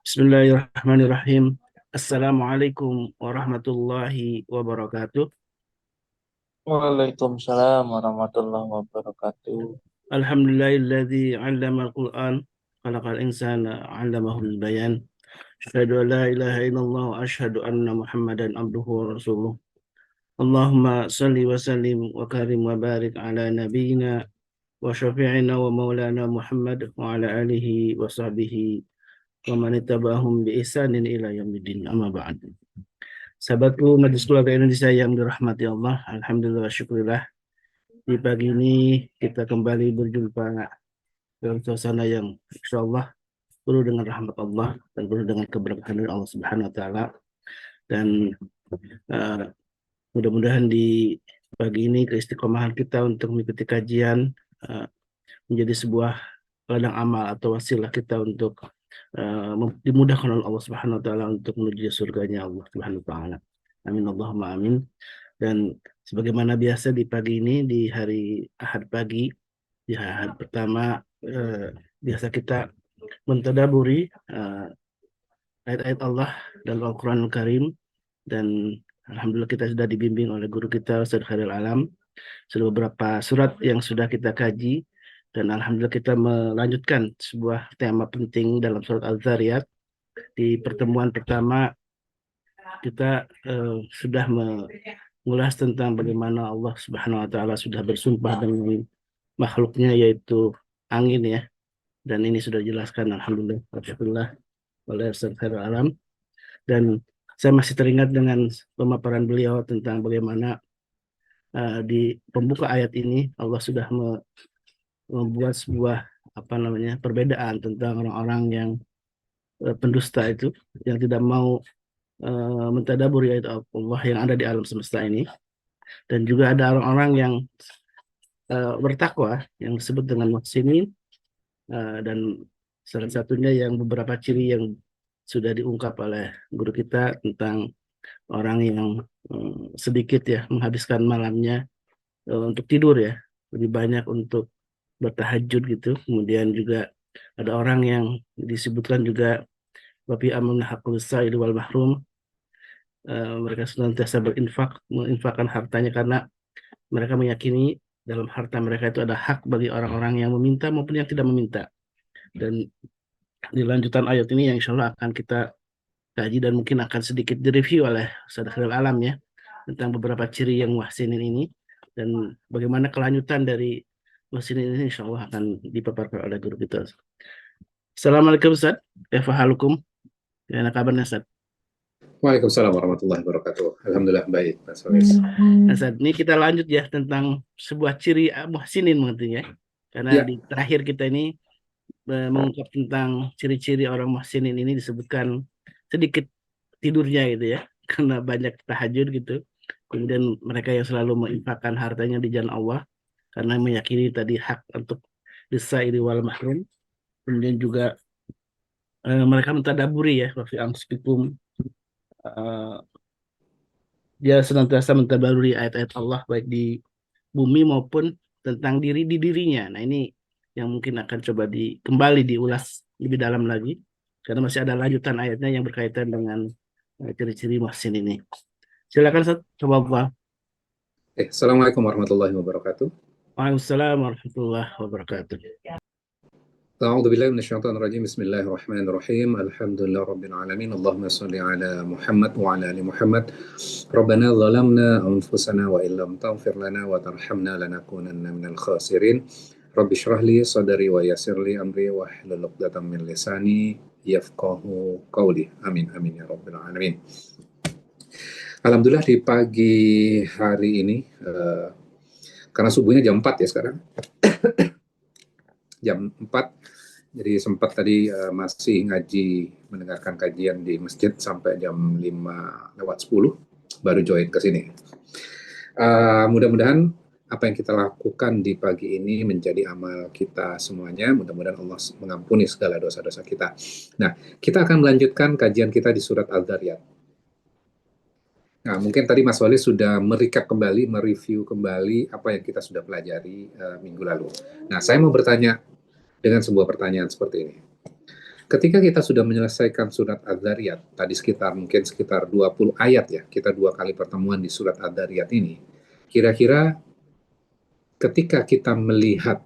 Bismillahirrahmanirrahim. Assalamualaikum warahmatullahi wabarakatuh. Waalaikumsalam warahmatullahi wabarakatuh. Alhamdulillahilladzi 'allama al-Qur'an khalaqal insana 'allamahul bayan. Asyhadu an la ilaha illallah wa asyhadu anna Muhammadan abduhu wa rasuluh. Allahumma salli wa sallim wa karim wa barik ala nabiyyina wa syafi'ina wa maulana Muhammad wa ala alihi wa sahbihi wa man ittaba'ahum bi ihsanin ila yaumiddin. Amma ba'd. Sahabatku Majelis Keluarga Indonesia yang dirahmati Allah, alhamdulillah syukurillah di pagi ini kita kembali berjumpa dalam suasana yang insya Allah penuh dengan rahmat Allah dan penuh dengan keberkahan dari Allah Subhanahu Wa Taala. Dan uh, mudah-mudahan di pagi ini keistiqomahan kita untuk mengikuti kajian uh, menjadi sebuah ladang amal atau wasilah kita untuk dimudahkan oleh Allah Subhanahu Wa Taala untuk menuju surganya Allah Subhanahu Wa Taala. Amin Allahumma amin. Dan sebagaimana biasa di pagi ini, di hari Ahad pagi, di Ahad pertama, biasa kita mentadaburi ayat-ayat Allah dalam Al-Quran Al-Karim. Dan alhamdulillah kita sudah dibimbing oleh guru kita Ustaz Khairul Alam. Sudah beberapa surat yang sudah kita kaji. Dan alhamdulillah kita melanjutkan sebuah tema penting dalam surat Al-Zariyat. Di pertemuan pertama kita sudah mengulas tentang bagaimana Allah Subhanahu Wa Taala sudah bersumpah dengan makhluknya yaitu angin ya. Dan ini sudah dijelaskan alhamdulillah oleh Ustaz Khairul Alam. Dan saya masih teringat dengan pemaparan beliau tentang bagaimana di pembuka ayat ini Allah sudah membuat sebuah perbedaan tentang orang-orang yang pendusta itu, yang tidak mau mentadaburi ayat Allah yang ada di alam semesta ini. Dan juga ada orang-orang yang bertakwa yang disebut dengan muhsinin, dan salah satunya yang beberapa ciri yang sudah diungkap oleh guru kita tentang orang yang sedikit ya menghabiskan malamnya untuk tidur ya, lebih banyak untuk bertahajud gitu. Kemudian juga ada orang yang disebutkan juga wafi amun hakul sa'il wal mahrum, mereka senantiasa menginfakkan hartanya karena mereka meyakini dalam harta mereka itu ada hak bagi orang-orang yang meminta maupun yang tidak meminta. Dan di lanjutan ayat ini yang insya Allah akan kita kaji dan mungkin akan sedikit direview oleh Ustaz Khairul Alam ya, tentang beberapa ciri yang muhsinin ini dan bagaimana kelanjutan dari muhsinin ini insya Allah akan dipaparkan oleh guru kita. Assalamualaikum Ustaz, kaifa halukum? Gimana kabarnya Ustaz? Waalaikumsalam warahmatullahi wabarakatuh. Alhamdulillah baik, Mas Solis. Nah, Ustaz, ini kita lanjut ya tentang sebuah ciri muhsinin mengerti ya. Karena Ya. di terakhir kita ini mengungkap tentang ciri-ciri orang muhsinin ini disebutkan sedikit tidurnya gitu ya, karena banyak tahajud gitu. Kemudian mereka yang selalu menginfakkan hartanya di jalan Allah karena meyakini tadi hak untuk lisairi wal mahrum. Kemudian juga mereka mentadaburi ya, wa fi anfusikum, dia senantiasa mentadaburi ayat-ayat Allah baik di bumi maupun tentang dirinya. Nah, ini yang mungkin akan coba kembali diulas lebih dalam lagi karena masih ada lanjutan ayatnya yang berkaitan dengan ciri-ciri muhsin ini. Silakan Ustaz, coba buka. Assalamualaikum warahmatullahi wabarakatuh. Waalaikumsalam warahmatullahi wabarakatuh. A'udzu billahi minasyaitonir rajim. Bismillahirrahmanirrahim. Alhamdulillah rabbil alamin. Allahumma shalli ala Muhammad wa ala ali Muhammad. Rabbana zalamna anfusana wa illam taghfir lana wa tarhamna lanakunanna minal khasirin. Rabbi shrah li sadri wa yassir li amri wa hlul 'uqdatam min lisani yafqahu qawli. Amin amin ya rabbil alamin. Alhamdulillah di pagi hari ini karena subuhnya jam 4 ya sekarang. Jam 4, jadi sempat tadi masih mendengarkan kajian di masjid sampai jam 5:10, baru join ke sini. Mudah-mudahan apa yang kita lakukan di pagi ini menjadi amal kita semuanya. Mudah-mudahan Allah mengampuni segala dosa-dosa kita. Nah, kita akan melanjutkan kajian kita di surat Al-Dzariyat. Nah, mungkin tadi Mas Wali sudah merecap kembali, mereview kembali apa yang kita sudah pelajari minggu lalu. Nah, saya mau bertanya dengan sebuah pertanyaan seperti ini. Ketika kita sudah menyelesaikan surat Adz-Dzariyat, tadi mungkin sekitar 20 ayat ya, kita 2 kali pertemuan di surat Adz-Dzariyat ini, kira-kira ketika kita melihat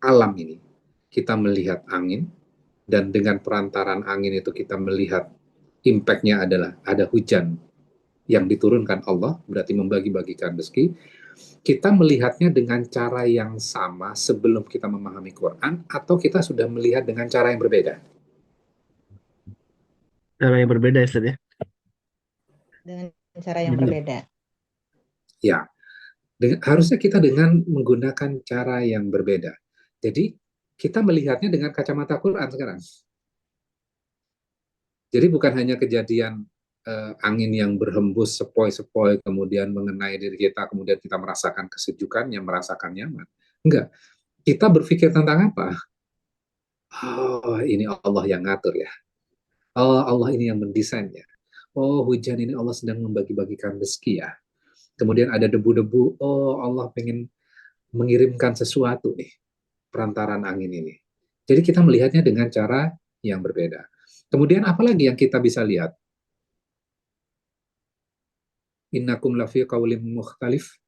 alam ini, kita melihat angin, dan dengan perantaran angin itu kita melihat impact-nya adalah ada hujan yang diturunkan Allah, berarti membagi-bagikan rezeki. Kita melihatnya dengan cara yang sama sebelum kita memahami Quran, atau kita sudah melihat dengan cara yang berbeda? Cara yang berbeda ya, Ustaz ya. Dengan cara yang Jadi, berbeda. Ya, harusnya kita dengan menggunakan cara yang berbeda. Jadi, kita melihatnya dengan kacamata Quran sekarang. Jadi bukan hanya kejadian angin yang berhembus sepoi-sepoi, kemudian mengenai diri kita, kemudian kita merasakan kesejukannya, merasakan nyaman. Enggak. Kita berpikir tentang apa? Oh, ini Allah yang ngatur ya. Oh, Allah ini yang mendesainnya. Oh, hujan ini Allah sedang membagi-bagikan rezeki ya. Kemudian ada debu-debu. Oh, Allah pengen mengirimkan sesuatu nih, perantaran angin ini. Jadi kita melihatnya dengan cara yang berbeda. Kemudian apalagi yang kita bisa lihat? Innakum lafi qawlim mukhtalif.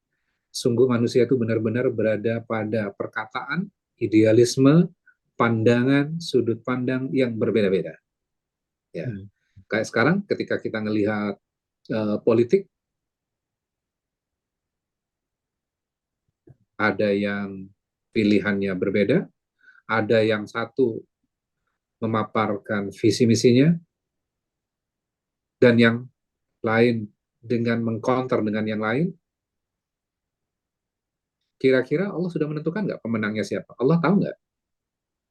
Sungguh manusia itu benar-benar berada pada perkataan, idealisme, pandangan, sudut pandang yang berbeda-beda. Ya. Kayak sekarang ketika kita ngelihat politik, ada yang pilihannya berbeda, ada yang satu memaparkan visi misinya, dan yang lain dengan mengcounter dengan yang lain. Kira-kira Allah sudah menentukan nggak pemenangnya siapa? Allah tahu nggak?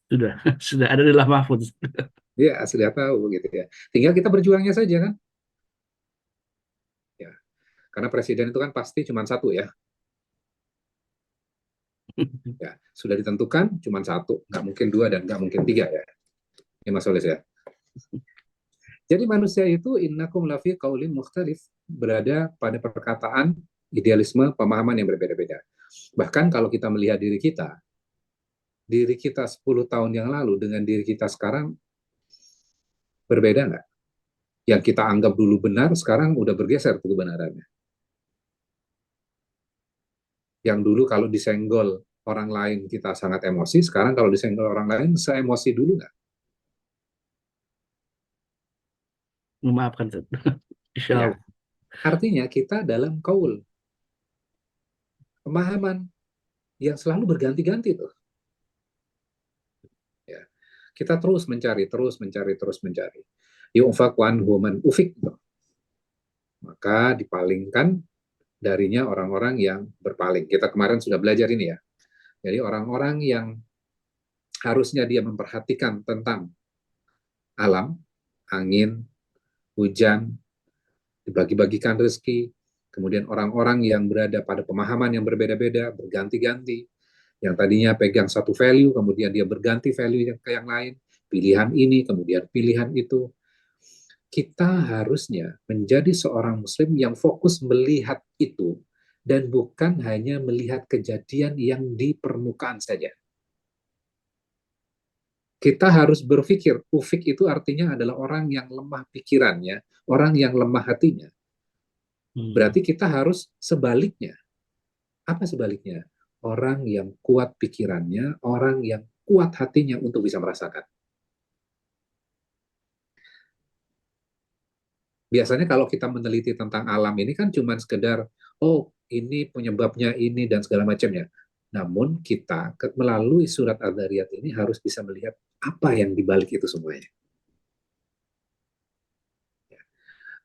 sudah sudah ada di Lauh Mahfuz. Ya, sudah tahu gitu ya. Tinggal kita berjuangnya saja kan. Ya, karena presiden itu kan pasti cuma satu ya. Ya, sudah ditentukan cuma satu, nggak mungkin dua dan nggak mungkin tiga ya. Ini Mas Solis ya. Jadi manusia itu innakum lafi qaulin mukhtalif, berada pada perkataan, idealisme, pemahaman yang berbeda-beda. Bahkan kalau kita melihat diri kita 10 tahun yang lalu dengan diri kita sekarang berbeda nggak? Yang kita anggap dulu benar, sekarang udah bergeser tuh kebenarannya. Yang dulu kalau disenggol orang lain kita sangat emosi, sekarang kalau disenggol orang lain se-emosi dulu nggak? Memaafkan, Ustaz. Insya Ya, Allah. artinya kita dalam kaul, pemahaman yang selalu berganti-ganti tuh. Ya. Kita terus mencari, terus mencari, terus mencari. Yu'fak anhu man ufik. Maka dipalingkan darinya orang-orang yang berpaling. Kita kemarin sudah belajar ini ya. Jadi orang-orang yang harusnya dia memperhatikan tentang alam, angin, hujan, dibagi-bagikan rezeki, kemudian orang-orang yang berada pada pemahaman yang berbeda-beda, berganti-ganti, yang tadinya pegang satu value, kemudian dia berganti value yang ke yang lain, pilihan ini, kemudian pilihan itu. Kita harusnya menjadi seorang muslim yang fokus melihat itu, dan bukan hanya melihat kejadian yang di permukaan saja. Kita harus berpikir, ufik itu artinya adalah orang yang lemah pikirannya, orang yang lemah hatinya. Berarti kita harus sebaliknya. Apa sebaliknya? Orang yang kuat pikirannya, orang yang kuat hatinya untuk bisa merasakan. Biasanya kalau kita meneliti tentang alam ini kan cuma sekedar, oh ini penyebabnya ini dan segala macamnya. Namun kita melalui surat Adz-Dzariyat ini harus bisa melihat apa yang dibalik itu semuanya.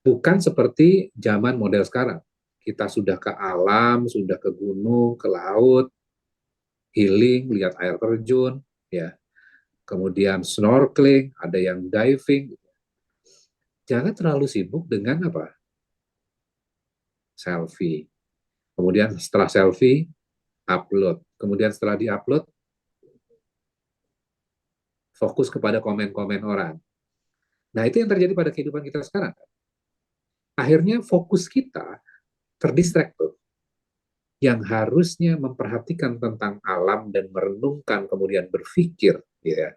Bukan seperti zaman model sekarang. Kita sudah ke alam, sudah ke gunung, ke laut, healing, lihat air terjun, ya. Kemudian snorkeling, ada yang diving. Jangan terlalu sibuk dengan apa? Selfie. Kemudian setelah selfie, upload. Kemudian setelah di-upload, fokus kepada komen-komen orang. Nah, itu yang terjadi pada kehidupan kita sekarang. Akhirnya fokus kita terdistract tuh. Yang harusnya memperhatikan tentang alam dan merenungkan, kemudian berpikir, ya,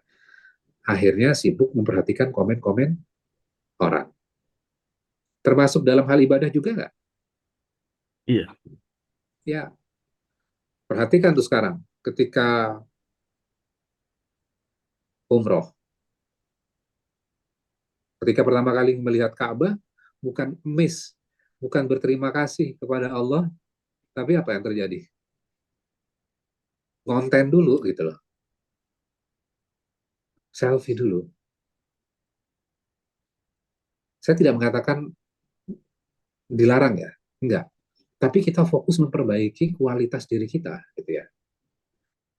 akhirnya sibuk memperhatikan komen-komen orang. Termasuk dalam hal ibadah juga nggak? Iya. Ya, perhatikan tuh sekarang, ketika umroh, ketika pertama kali melihat Ka'bah, bukan miss, bukan berterima kasih kepada Allah, tapi apa yang terjadi? Konten dulu gitu loh, selfie dulu. Saya tidak mengatakan dilarang ya, enggak. Tapi kita fokus memperbaiki kualitas diri kita, gitu ya.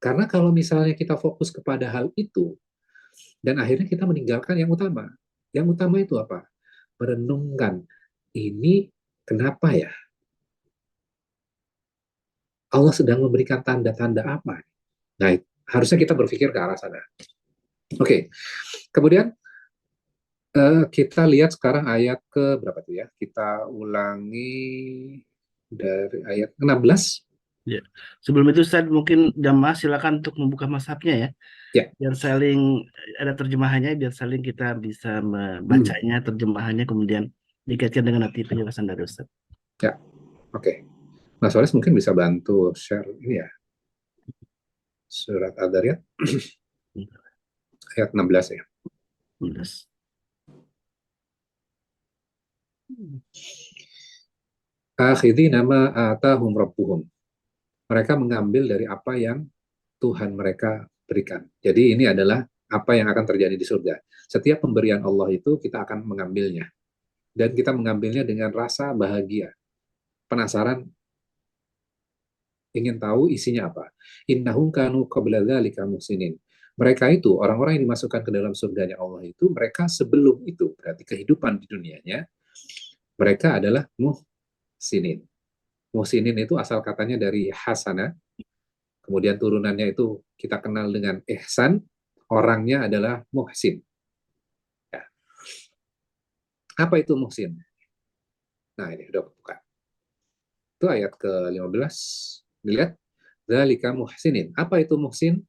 Karena kalau misalnya kita fokus kepada hal itu, dan akhirnya kita meninggalkan yang utama. Yang utama itu apa? Merenungkan, ini kenapa ya? Allah sedang memberikan tanda-tanda apa? Nah, harusnya kita berpikir ke arah sana. Oke, kemudian kita lihat sekarang ayat ke berapa tuh ya? Kita ulangi dari ayat 16. Ya. Sebelum itu Ustaz, mungkin jamaah silakan untuk membuka mazhabnya ya. Ya. Biar saling ada terjemahannya, biar saling kita bisa membacanya, terjemahannya, kemudian dikaitkan dengan nanti penjelasan dari Ustaz. Ya, oke. Mas Waris mungkin bisa bantu share ini ya. Surat Ad-Dariyat ayat 16 ya. 16. Akhidina ma atahum rabbuhum. Mereka mengambil dari apa yang Tuhan mereka berikan. Jadi ini adalah apa yang akan terjadi di surga. Setiap pemberian Allah itu kita akan mengambilnya. Dan kita mengambilnya dengan rasa bahagia. Penasaran, ingin tahu isinya apa. Innahum kanu qabla dzalika muhsinin. Mereka itu, orang-orang yang dimasukkan ke dalam surganya Allah itu, mereka sebelum itu, berarti kehidupan di dunianya, mereka adalah muhsinin. Muhsinin itu asal katanya dari hasana, kemudian turunannya itu kita kenal dengan ihsan, orangnya adalah muhsin. Ya. Apa itu muhsin? Nah, ini udah buka. Itu ayat ke-15. Dilihat. Dzalika muhsinin. Apa itu muhsin?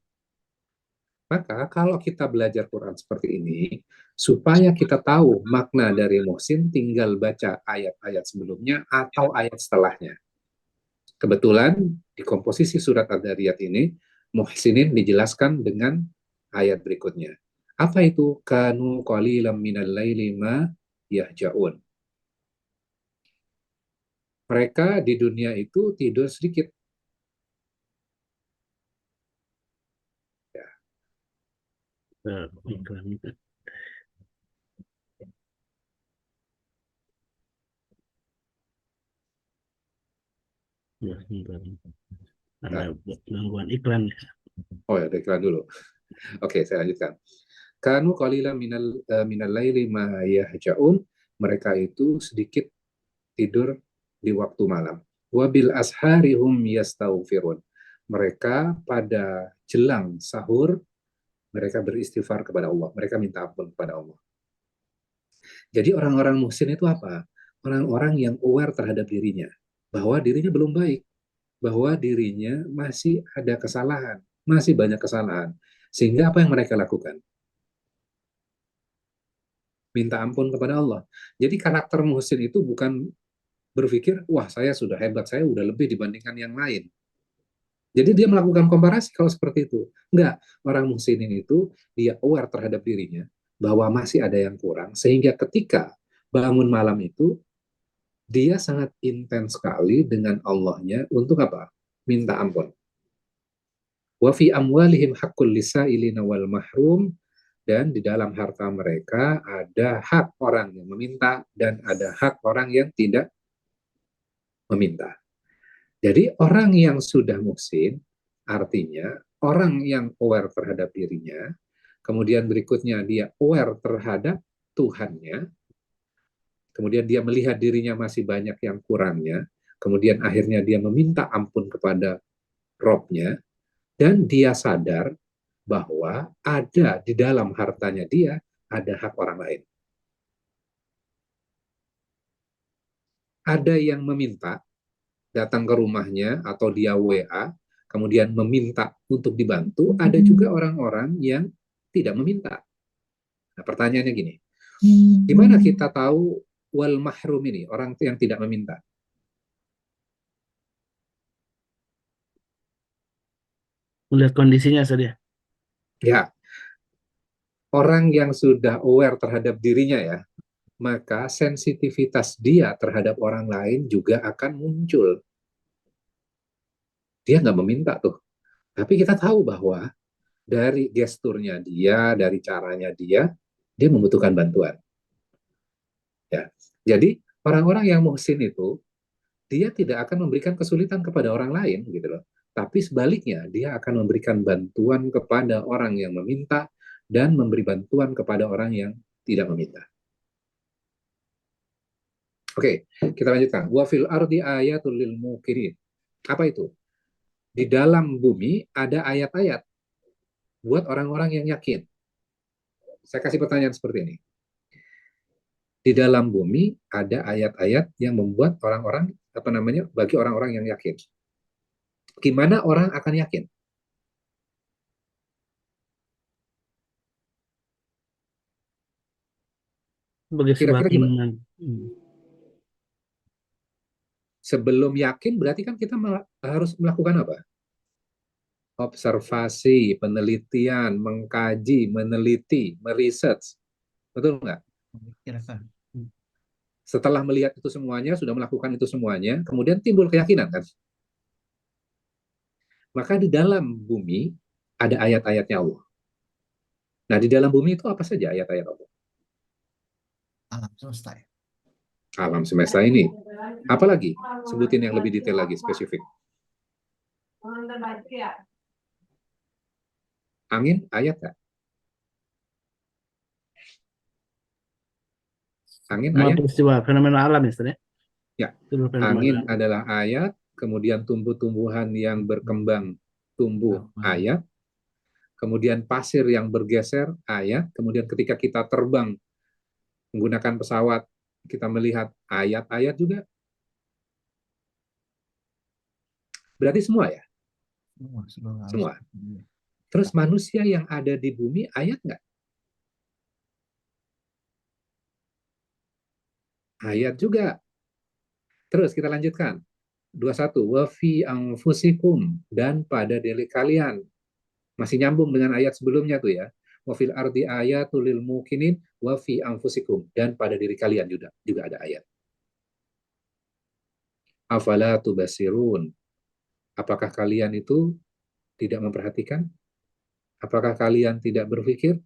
Maka kalau kita belajar Quran seperti ini, supaya kita tahu makna dari muhsin, tinggal baca ayat-ayat sebelumnya atau ayat setelahnya. Kebetulan di komposisi surat Ad-Dariyat ini, muhsinin dijelaskan dengan ayat berikutnya. Apa itu? Kanu qalilan minal laili ma yahja'un. Mereka di dunia itu tidur sedikit. Ya. Ya, ada gangguan iklan. Oh ya, iklan dulu. Oke, saya lanjutkan. Kanu qalilan minal laili ma yahja'un. Mereka itu sedikit tidur di waktu malam. Wabil asharihum yastaghfirun. Mereka pada jelang sahur mereka beristighfar kepada Allah. Mereka minta ampun kepada Allah. Jadi orang-orang muhsin itu apa? Orang-orang yang aware terhadap dirinya, bahwa dirinya belum baik, bahwa dirinya masih ada kesalahan, masih banyak kesalahan. Sehingga apa yang mereka lakukan? Minta ampun kepada Allah. Jadi karakter muhsin itu bukan berpikir, wah saya sudah hebat, saya sudah lebih dibandingkan yang lain. Jadi dia melakukan komparasi kalau seperti itu. Enggak, orang muhsinin itu dia aware terhadap dirinya, bahwa masih ada yang kurang, sehingga ketika bangun malam itu, dia sangat intens sekali dengan Allahnya untuk apa? Minta ampun. Wa fi amwalihim haqqul lisailina wal mahrum, dan di dalam harta mereka ada hak orang yang meminta dan ada hak orang yang tidak meminta. Jadi orang yang sudah muhsin, artinya orang yang aware terhadap dirinya, kemudian berikutnya dia aware terhadap Tuhannya, kemudian dia melihat dirinya masih banyak yang kurangnya, kemudian akhirnya dia meminta ampun kepada Robnya, dan dia sadar bahwa ada di dalam hartanya dia, ada hak orang lain. Ada yang meminta, datang ke rumahnya, atau dia WA, kemudian meminta untuk dibantu, ada juga orang-orang yang tidak meminta. Nah, pertanyaannya gini, gimana kita tahu wal mahrum ini, orang yang tidak meminta? Melihat kondisinya saja. Ya, orang yang sudah aware terhadap dirinya ya, maka sensitivitas dia terhadap orang lain juga akan muncul. Dia nggak meminta tuh, tapi kita tahu bahwa dari gesturnya dia, dari caranya dia membutuhkan bantuan. Ya, jadi orang-orang yang muhsin itu dia tidak akan memberikan kesulitan kepada orang lain gitu loh. Tapi sebaliknya dia akan memberikan bantuan kepada orang yang meminta dan memberi bantuan kepada orang yang tidak meminta. Oke, kita lanjutkan. Wa fil ardi ayatul lil muqirin. Apa itu? Di dalam bumi ada ayat-ayat buat orang-orang yang yakin. Saya kasih pertanyaan seperti ini. Di dalam bumi ada ayat-ayat yang membuat orang-orang bagi orang-orang yang yakin. Gimana orang akan yakin? Sebagai sebuah Kira-kira gimana? keinginan. Sebelum yakin berarti kan kita harus melakukan apa? Observasi, penelitian, mengkaji, meneliti, meriset. Betul nggak? Setelah melihat itu semuanya, sudah melakukan itu semuanya, kemudian timbul keyakinan kan? Maka di dalam bumi ada ayat-ayatnya Allah. Nah, di dalam bumi itu apa saja ayat-ayat Allah? Alam semesta ya. Alam semesta ini. Apalagi? Sebutin yang lebih detail lagi, spesifik. Angin, ayat nggak? Angin, Semua ayat? peristiwa fenomena alam ya. Ya. Seluruh fenomena Angin alam. adalah ayat, kemudian tumbuh-tumbuhan yang berkembang tumbuh ayat, kemudian pasir yang bergeser ayat, kemudian ketika kita terbang menggunakan pesawat, kita melihat ayat-ayat juga. Berarti semua ya? Semua. Terus manusia yang ada di bumi ayat nggak? Ayat juga. Terus kita lanjutkan. 21. Wa fi anfusikum, dan pada diri kalian. Masih nyambung dengan ayat sebelumnya tuh ya. Wa fil ardi ayatul lil muqinin wa fi anfusikum, dan pada diri kalian juga ada ayat. Afala tubasirun. Apakah kalian itu tidak memperhatikan? Apakah kalian tidak berpikir?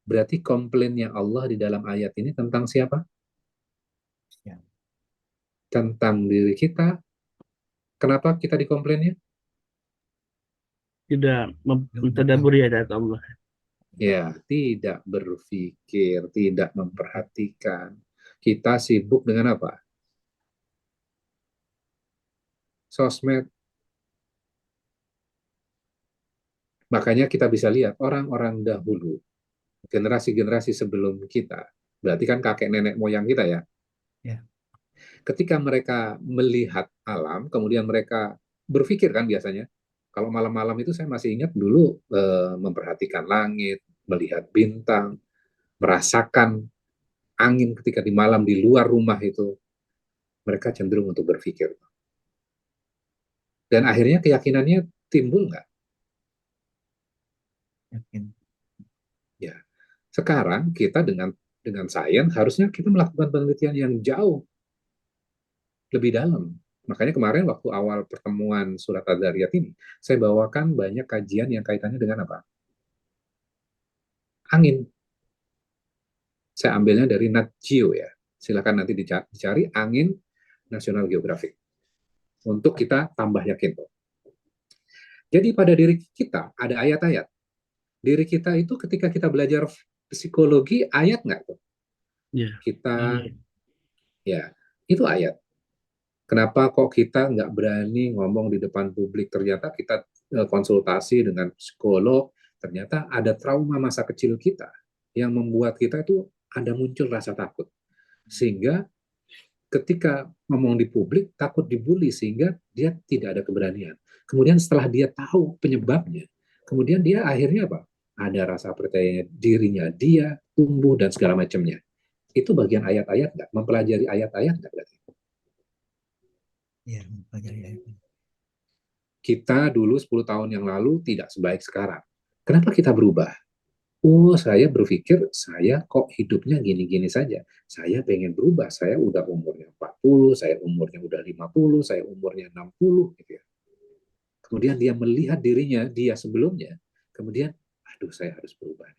Berarti komplainnya Allah di dalam ayat ini tentang siapa? Ya. Tentang diri kita. Kenapa kita dikomplainnya? Tidak mentadaburi ayat Allah. Ya, tidak berpikir, tidak memperhatikan. Kita sibuk dengan apa? Sosmed. Makanya kita bisa lihat orang-orang dahulu, generasi-generasi sebelum kita, berarti kan kakek nenek moyang kita ya. Ya. Ketika mereka melihat alam, kemudian mereka berpikir kan biasanya, kalau malam-malam itu saya masih ingat dulu memperhatikan langit, melihat bintang, merasakan angin ketika di malam di luar rumah itu, mereka cenderung untuk berpikir. Dan akhirnya keyakinannya timbul nggak? Yakin. Ya. Sekarang kita dengan sains harusnya kita melakukan penelitian yang jauh lebih dalam. Makanya kemarin waktu awal pertemuan surat Adzariyat ini, saya bawakan banyak kajian yang kaitannya dengan apa? Angin. Saya ambilnya dari Nat Geo ya. Silakan nanti dicari angin National Geographic. Untuk kita tambah yakin tuh. Jadi pada diri kita ada ayat-ayat. Diri kita itu ketika kita belajar psikologi, ayat nggak tuh? Ya. Kita, ya, itu ayat. Kenapa kok kita nggak berani ngomong di depan publik? Ternyata kita konsultasi dengan psikolog, ternyata ada trauma masa kecil kita yang membuat kita itu ada muncul rasa takut. Sehingga ketika ngomong di publik, takut dibully, sehingga dia tidak ada keberanian. Kemudian setelah dia tahu penyebabnya, kemudian dia akhirnya apa? ada rasa percaya dirinya dia tumbuh dan segala macamnya. Itu bagian ayat-ayat nggak? Mempelajari ayat-ayat nggak berarti? Iya, mempelajari ayat. Kita dulu 10 tahun yang lalu tidak sebaik sekarang. Kenapa kita berubah? Oh, saya berpikir saya kok hidupnya gini-gini saja. Saya pengen berubah. Saya udah umurnya 40, saya umurnya udah 50, saya umurnya 60 gitu ya. Kemudian dia melihat dirinya dia sebelumnya. Kemudian, aduh saya harus berubah.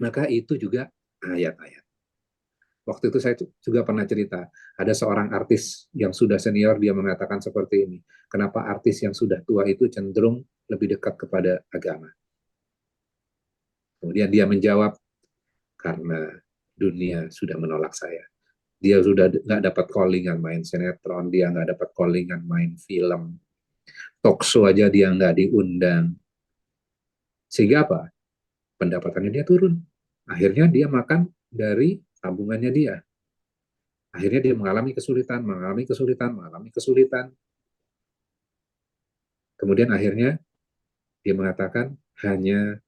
Maka itu juga ayat-ayat. Waktu itu saya juga pernah cerita, ada seorang artis yang sudah senior, dia mengatakan seperti ini, kenapa artis yang sudah tua itu cenderung lebih dekat kepada agama? Kemudian dia menjawab, karena dunia sudah menolak saya. Dia sudah nggak dapat callingan main sinetron, dia nggak dapat callingan main film, talk show aja dia nggak diundang. Sehingga apa? Pendapatannya dia turun. Akhirnya dia makan dari tabungannya dia. Akhirnya dia mengalami kesulitan, mengalami kesulitan. Kemudian akhirnya dia mengatakan, hanya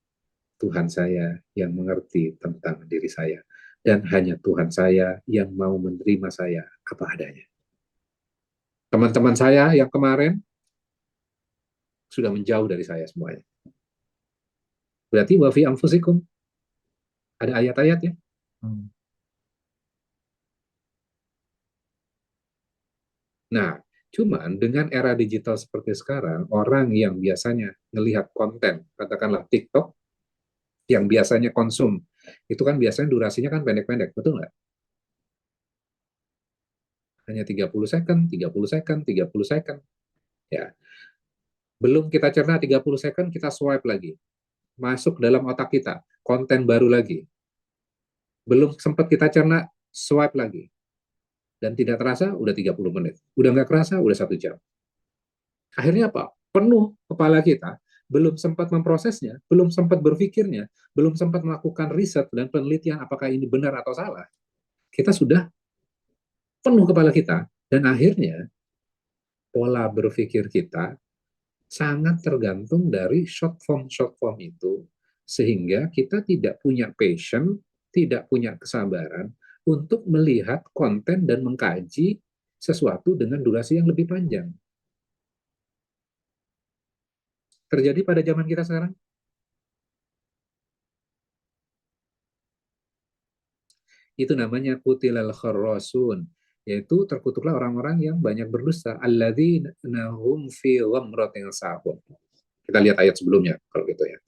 Tuhan saya yang mengerti tentang diri saya. Dan hanya Tuhan saya yang mau menerima saya apa adanya. Teman-teman saya yang kemarin sudah menjauh dari saya semuanya. Berarti wa fi anfusikum ada ayat-ayat ya. Nah, cuman dengan era digital seperti sekarang, orang yang biasanya melihat konten, katakanlah TikTok, yang biasanya konsum, itu kan biasanya durasinya kan pendek-pendek, betul nggak? Hanya 30 second, 30 second, 30 second. Ya. Belum kita cerna 30 second, kita swipe lagi. Masuk dalam otak kita, konten baru lagi. Belum sempat kita cerna, swipe lagi. Dan tidak terasa, udah 30 menit. Udah nggak kerasa, udah 1 jam. Akhirnya apa? Penuh kepala kita, belum sempat memprosesnya, belum sempat berpikirnya, belum sempat melakukan riset dan penelitian apakah ini benar atau salah. Kita sudah penuh kepala kita, dan akhirnya pola berpikir kita sangat tergantung dari short form itu, sehingga kita tidak punya passion, tidak punya kesabaran untuk melihat konten dan mengkaji sesuatu dengan durasi yang lebih panjang. Terjadi pada zaman kita sekarang. Itu namanya kutilal kharrasun, yaitu terkutuklah orang-orang yang banyak berdusta, alladzina hum fi ghamratin sahun. Kita lihat ayat sebelumnya kalau gitu ya.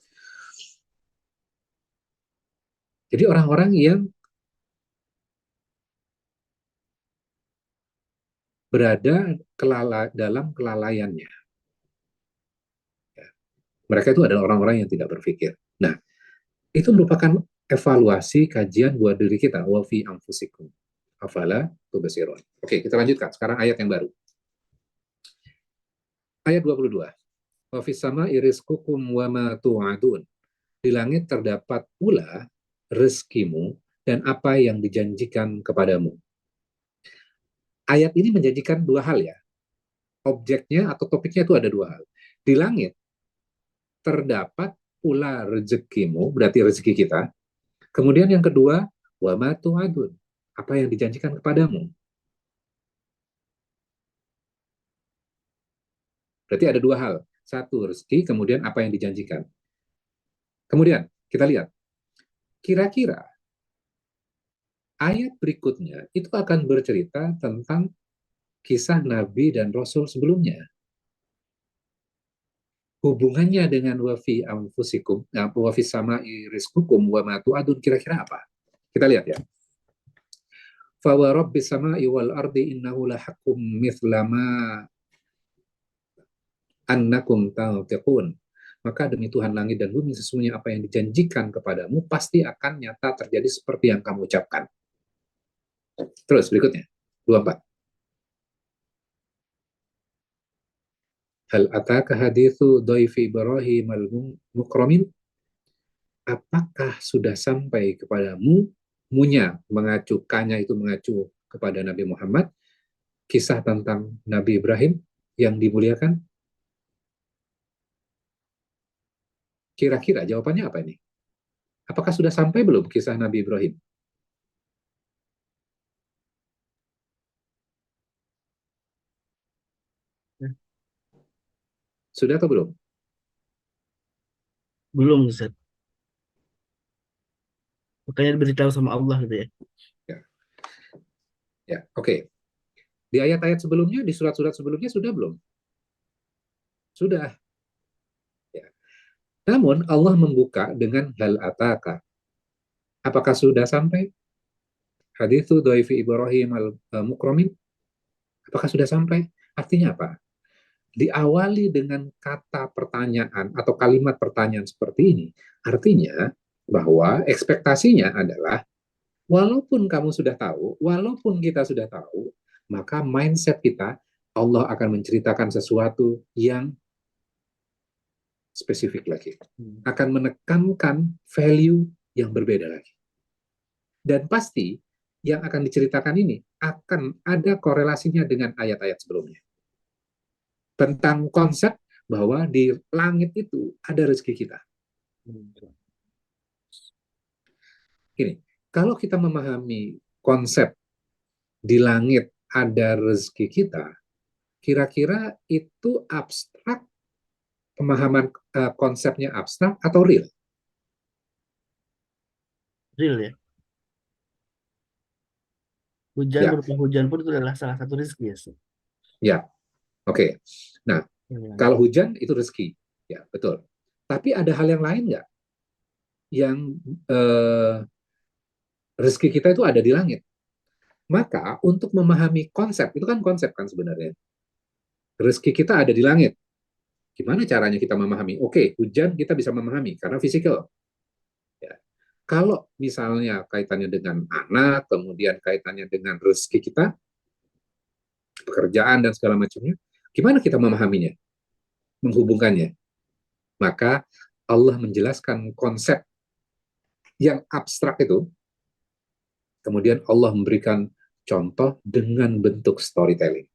Jadi orang-orang yang berada dalam kelalaiannya. Mereka itu adalah orang-orang yang tidak berpikir. Nah, itu merupakan evaluasi kajian buat diri kita, wa fi anfusikum afala tubsirun. Oke, kita lanjutkan. Sekarang ayat yang baru. Ayat 22. Wa fis sama'i rizqukum wa ma tu'adun. Di langit terdapat pula rezekimu dan apa yang dijanjikan kepadamu. Ayat ini menjanjikan 2 hal ya. Objeknya atau topiknya itu ada 2 hal. Di langit terdapat pula rezekimu, berarti rezeki kita. Kemudian yang kedua, wa ma tu'adun, apa yang dijanjikan kepadamu. Berarti ada 2 hal. 1 rezeki, kemudian apa yang dijanjikan. Kemudian kita lihat, kira-kira ayat berikutnya itu akan bercerita tentang kisah Nabi dan Rasul sebelumnya. Hubungannya dengan wafi anfusikum, wafi sama'i rizqukum wa ma tu'adun, kira-kira apa? Kita lihat ya. Fa wa rabbis sama'i wal ardi innahu lahaqqum mithla ma annakum ta'tiqun. Maka demi Tuhan langit dan bumi, sesungguhnya apa yang dijanjikan kepadamu pasti akan nyata terjadi seperti yang kamu ucapkan. Terus berikutnya, 24. Hal ataka hadithu dhaifi Ibrahim al-mukramin? Apakah sudah sampai kepadamu, munya mengacu, kanya itu mengacu kepada Nabi Muhammad, kisah tentang Nabi Ibrahim yang dimuliakan? Kira-kira jawabannya apa ini? Apakah sudah sampai belum kisah Nabi Ibrahim? Sudah atau belum? Belum, Ustaz. Makanya diberitahu sama Allah gitu ya. Ya, ya, oke. Di ayat-ayat sebelumnya, di surat-surat sebelumnya sudah belum? Sudah. Ya. Namun Allah membuka dengan hal ataka. Apakah sudah sampai? Hadithu dhaifi Ibrahim al-Mukramin. Apakah sudah sampai? Artinya apa? Diawali dengan kata pertanyaan atau kalimat pertanyaan seperti ini. Artinya bahwa ekspektasinya adalah walaupun kamu sudah tahu, walaupun kita sudah tahu, maka mindset kita Allah akan menceritakan sesuatu yang spesifik lagi. Akan menekankan value yang berbeda lagi. Dan pasti yang akan diceritakan ini akan ada korelasinya dengan ayat-ayat sebelumnya. Tentang konsep bahwa di langit itu ada rezeki kita. Gini, kalau kita memahami konsep di langit ada rezeki kita, kira-kira itu abstrak, pemahaman konsepnya abstrak atau real? Real ya. Hujan Ya, berupa hujan pun itu adalah salah satu rezeki ya, Ustaz. ya, oke. Nah, kalau hujan itu rezeki, ya betul. Tapi ada hal yang lain nggak yang rezeki kita itu ada di langit? Maka untuk memahami konsep, itu kan konsep kan sebenarnya. Rezeki kita ada di langit. Gimana caranya kita memahami? Oke, hujan kita bisa memahami karena fisikal. Ya. Kalau misalnya kaitannya dengan anak, kemudian kaitannya dengan rezeki kita, pekerjaan dan segala macamnya, gimana kita memahaminya, menghubungkannya? Maka Allah menjelaskan konsep yang abstrak itu, kemudian Allah memberikan contoh dengan bentuk storytelling.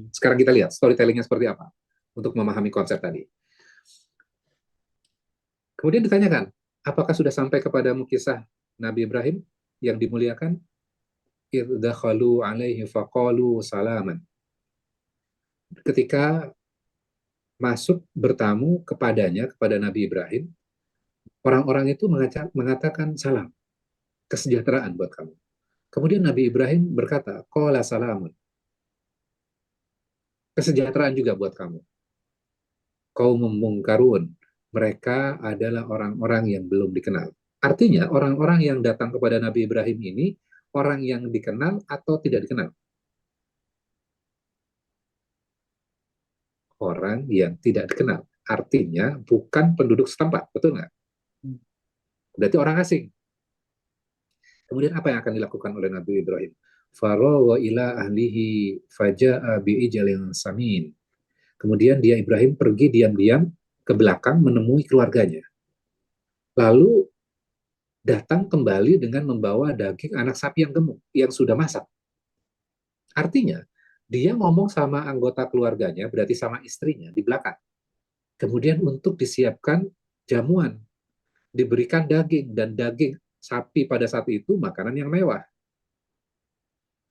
Sekarang kita lihat storytellingnya seperti apa untuk memahami konsep tadi. Kemudian ditanyakan, apakah sudah sampai kepadamu kisah Nabi Ibrahim yang dimuliakan? Irdakhalu alaihi faqalu salaman. Ketika masuk bertamu kepadanya, kepada Nabi Ibrahim, orang-orang itu mengatakan salam, kesejahteraan buat kamu. Kemudian Nabi Ibrahim berkata, qala salamun, kesejahteraan juga buat kamu. Qaumum mungkarun, mereka adalah orang-orang yang belum dikenal. Artinya orang-orang yang datang kepada Nabi Ibrahim ini orang yang dikenal atau tidak dikenal? Orang yang tidak dikenal. Artinya bukan penduduk setempat, betul nggak? Berarti orang asing. Kemudian apa yang akan dilakukan oleh Nabi Ibrahim? Farawa ila ahlihi faja'a bi'ijalin samin. Kemudian dia Ibrahim pergi diam-diam ke belakang menemui keluarganya. Lalu datang kembali dengan membawa daging anak sapi yang gemuk, yang sudah masak. Artinya, dia ngomong sama anggota keluarganya, berarti sama istrinya, di belakang. Kemudian untuk disiapkan jamuan, diberikan daging, dan daging sapi pada saat itu makanan yang mewah.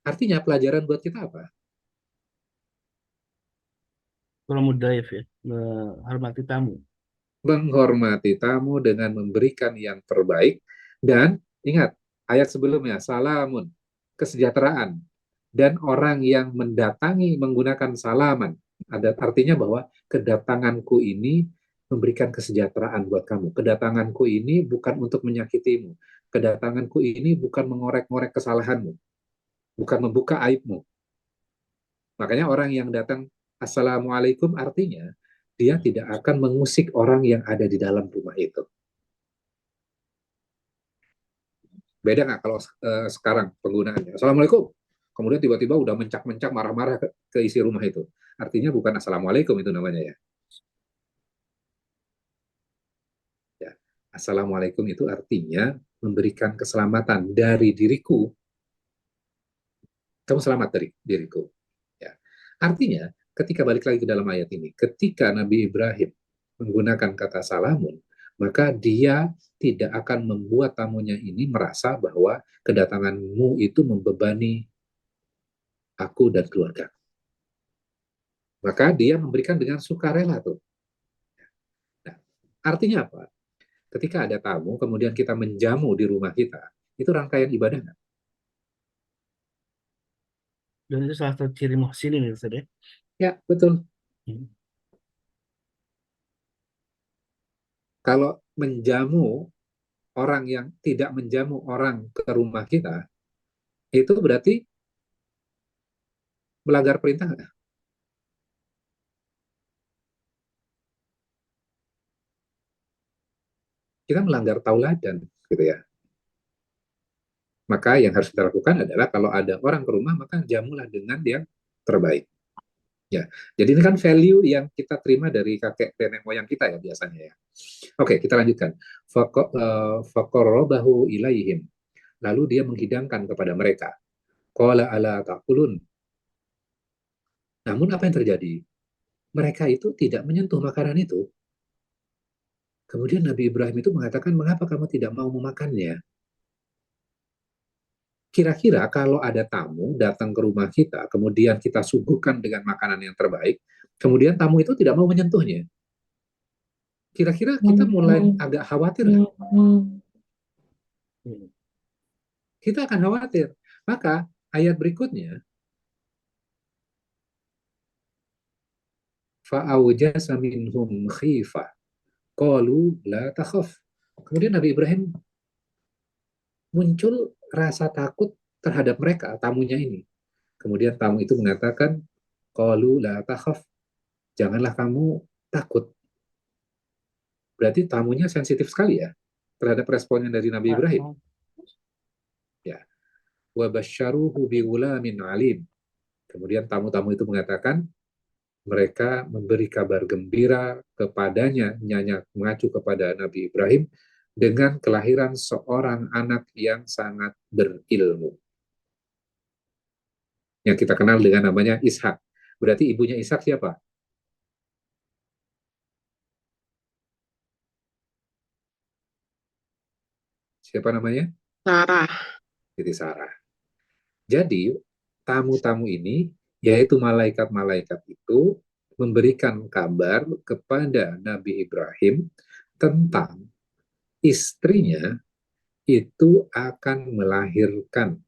Artinya pelajaran buat kita apa? Kalau mudaif ya, menghormati tamu. Menghormati tamu dengan memberikan yang terbaik. Dan ingat, ayat sebelumnya, salamun, kesejahteraan. Dan orang yang mendatangi menggunakan salaman. Ada artinya bahwa kedatanganku ini memberikan kesejahteraan buat kamu. Kedatanganku ini bukan untuk menyakitimu. Kedatanganku ini bukan mengorek-ngorek kesalahanmu. Bukan membuka aibmu. Makanya orang yang datang Assalamualaikum artinya dia tidak akan mengusik orang yang ada di dalam rumah itu. Beda nggak kalau sekarang penggunaannya? Assalamualaikum. Kemudian tiba-tiba udah mencak-mencak marah-marah ke isi rumah itu. Artinya bukan Assalamualaikum itu namanya ya. Ya. Assalamualaikum itu artinya memberikan keselamatan dari diriku. Kamu selamat dari diriku. Ya. Artinya ketika balik lagi ke dalam ayat ini, ketika Nabi Ibrahim menggunakan kata salamun, maka dia tidak akan membuat tamunya ini merasa bahwa kedatanganmu itu membebani aku dan keluarga. Maka dia memberikan dengan sukarela tuh. Nah, artinya apa? Ketika ada tamu, kemudian kita menjamu di rumah kita, itu rangkaian ibadah nggak? Dan itu salah satu ciri muhsinin ya Ustaz ya. Ya, betul. Hmm. Kalau menjamu orang yang tidak menjamu orang ke rumah kita, itu berarti melanggar perintah nggak? Kita melanggar tauladan, gitu ya. Maka yang harus kita lakukan adalah kalau ada orang ke rumah, maka jamulah dengan yang terbaik. Ya, jadi ini kan value yang kita terima dari kakek nenek moyang kita ya biasanya ya. Oke, kita lanjutkan. Faqarrabahu ilaihim. Lalu dia menghidangkan kepada mereka. Qala ala taqulun. Namun apa yang terjadi? Mereka itu tidak menyentuh makanan itu. Kemudian Nabi Ibrahim itu mengatakan, mengapa kamu tidak mau memakannya? Kira-kira kalau ada tamu datang ke rumah kita, kemudian kita suguhkan dengan makanan yang terbaik, kemudian tamu itu tidak mau menyentuhnya. Kira-kira kita mulai agak khawatir nggak? Kita akan khawatir. Maka ayat berikutnya, fa'aujasa minhum khifah, qalu la takhaf. Kemudian Nabi Ibrahim muncul rasa takut terhadap mereka, tamunya ini. Kemudian tamu itu mengatakan, qalu la takhaf, janganlah kamu takut. Berarti tamunya sensitif sekali ya terhadap responnya dari Nabi Ibrahim. Ya. Wa basyaruhu bi ghulamin alim. Kemudian tamu-tamu itu mengatakan, mereka memberi kabar gembira kepadanya, nyanyi mengacu kepada Nabi Ibrahim dengan kelahiran seorang anak yang sangat berilmu. Yang kita kenal dengan namanya Ishak. Berarti ibunya Ishak siapa? Siapa namanya? Sarah. Siti Sarah. Jadi, tamu-tamu ini, yaitu malaikat-malaikat itu, memberikan kabar kepada Nabi Ibrahim tentang istrinya itu akan melahirkan.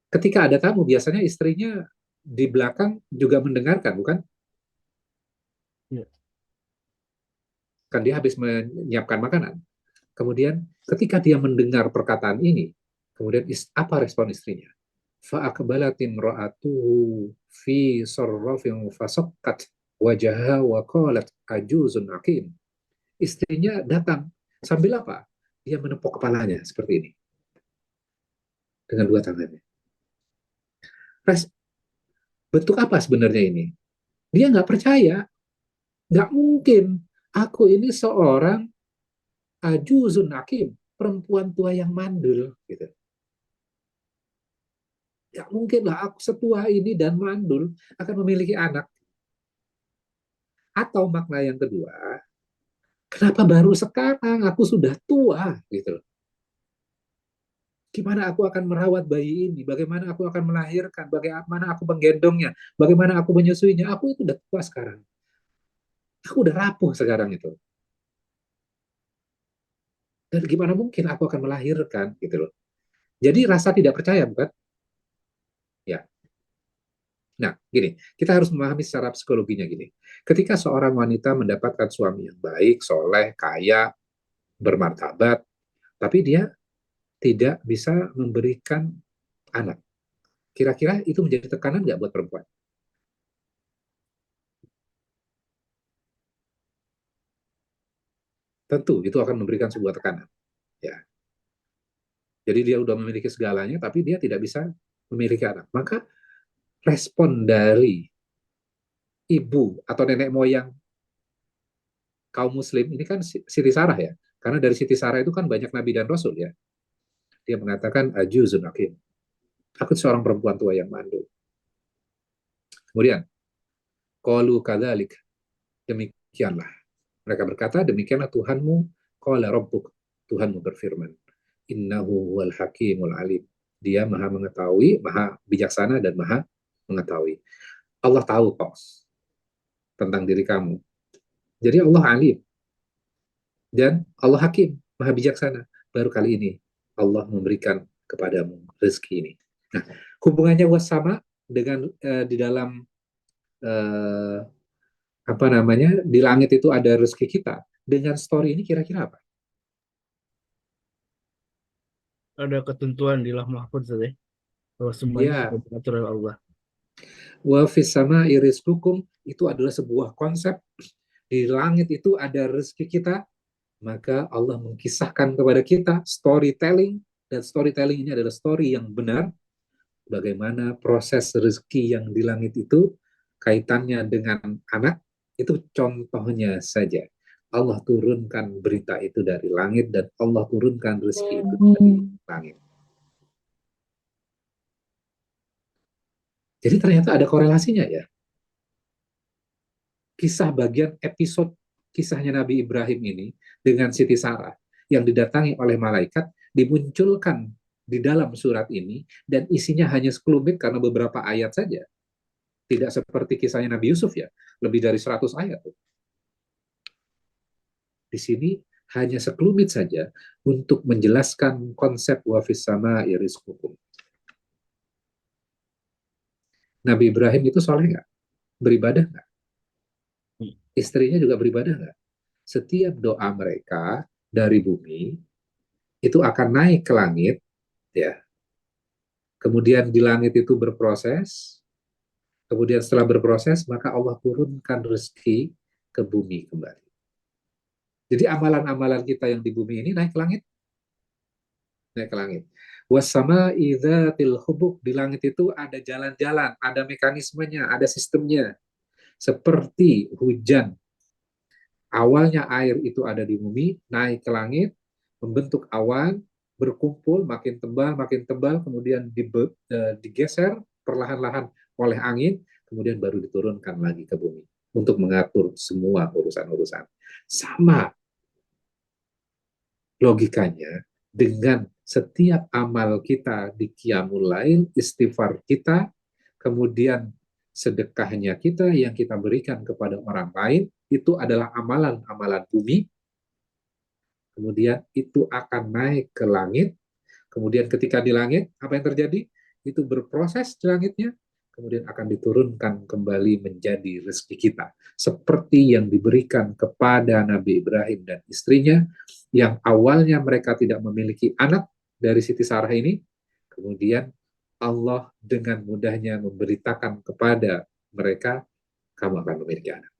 Ketika ada tamu, biasanya istrinya di belakang juga mendengarkan, bukan? Ya. Kan dia habis menyiapkan makanan. Kemudian ketika dia mendengar perkataan ini, kemudian apa respon istrinya? Fa'akbalatin ra'atuhu fi sarrafin fasakkat wajaha wa qalat ajuzun aqim. Istrinya datang sambil apa? Dia menepuk kepalanya seperti ini. Dengan dua tangannya. Bentuk apa sebenarnya ini? Dia nggak percaya. Nggak mungkin. Aku ini seorang ajuzun aqim. Perempuan tua yang mandul. Gitu. Ya mungkinlah aku setua ini dan mandul akan memiliki anak. Atau makna yang kedua, kenapa baru sekarang aku sudah tua gitu. Gimana aku akan merawat bayi ini? Bagaimana aku akan melahirkan? Bagaimana aku menggendongnya? Bagaimana aku menyusuinya? Aku itu udah tua sekarang. Aku udah rapuh sekarang itu. Dan gimana mungkin aku akan melahirkan gitu loh. Jadi rasa tidak percaya bukan? Ya. Nah, gini, kita harus memahami secara psikologinya gini. Ketika seorang wanita mendapatkan suami yang baik, soleh, kaya, bermartabat, tapi dia tidak bisa memberikan anak. Kira-kira itu menjadi tekanan nggak buat perempuan? Tentu, itu akan memberikan sebuah tekanan. Ya. Jadi dia udah memiliki segalanya, tapi dia tidak bisa memiliki anak. Maka respon dari ibu atau nenek moyang kaum muslim ini kan Siti Sarah ya. Karena dari Siti Sarah itu kan banyak nabi dan rasul ya. Dia mengatakan ajuzun hakim. Aku seorang perempuan tua yang mandul. Kemudian qalu kadzalik. demikianlah. Mereka berkata, demikianlah Tuhanmu, qala rabbuk, Tuhanmu berfirman, innahu huwal hakimul alim. Dia maha mengetahui, maha bijaksana, dan maha mengetahui. Allah tahu kok tentang diri kamu. Jadi Allah alim, dan Allah hakim, maha bijaksana. Baru kali ini Allah memberikan kepadamu rezeki ini. Nah, hubungannya wasama dengan di dalam eh, apa namanya, di langit itu ada rezeki kita, dengan story ini kira-kira apa? Ada ketentuan di Lauh Mahfuz ya, bahwa semuanya Ya, sudah diatur oleh Allah. wa fis sama'i rizqukum itu adalah sebuah konsep. Di langit itu ada rezeki kita, maka Allah mengkisahkan kepada kita storytelling, dan storytelling ini adalah story yang benar, bagaimana proses rezeki yang di langit itu kaitannya dengan anak. Itu contohnya saja. Allah turunkan berita itu dari langit, dan Allah turunkan rezeki itu dari langit. Jadi ternyata ada korelasinya ya. Kisah bagian episode kisahnya Nabi Ibrahim ini dengan Siti Sarah yang didatangi oleh malaikat dimunculkan di dalam surat ini, dan isinya hanya sekelumit karena beberapa ayat saja. Tidak seperti kisahnya Nabi Yusuf ya, lebih dari 100 ayat. Di sini hanya sekelumit saja untuk menjelaskan konsep wafis sama iris hukum. Nabi Ibrahim itu soleh nggak? Beribadah nggak? Istrinya juga beribadah nggak? Setiap doa mereka dari bumi itu akan naik ke langit, ya. Kemudian di langit itu berproses, kemudian setelah berproses maka Allah turunkan rezeki ke bumi kembali. Jadi amalan-amalan kita yang di bumi ini naik ke langit, naik ke langit. Wasama idzatil hubuk, di langit itu ada jalan-jalan, ada mekanismenya, ada sistemnya. Seperti hujan. Awalnya air itu ada di bumi, naik ke langit, membentuk awan, berkumpul makin tebal, kemudian digeser perlahan-lahan oleh angin, kemudian baru diturunkan lagi ke bumi untuk mengatur semua urusan-urusan. Sama logikanya dengan setiap amal kita di Qiyamul Lail, istighfar kita, kemudian sedekahnya kita yang kita berikan kepada orang lain, itu adalah amalan-amalan bumi, kemudian itu akan naik ke langit, kemudian ketika di langit, apa yang terjadi? Itu berproses di langitnya, kemudian akan diturunkan kembali menjadi rezeki kita. Seperti yang diberikan kepada Nabi Ibrahim dan istrinya, yang awalnya mereka tidak memiliki anak dari Siti Sarah ini, kemudian Allah dengan mudahnya memberitakan kepada mereka, kamu akan memiliki anak.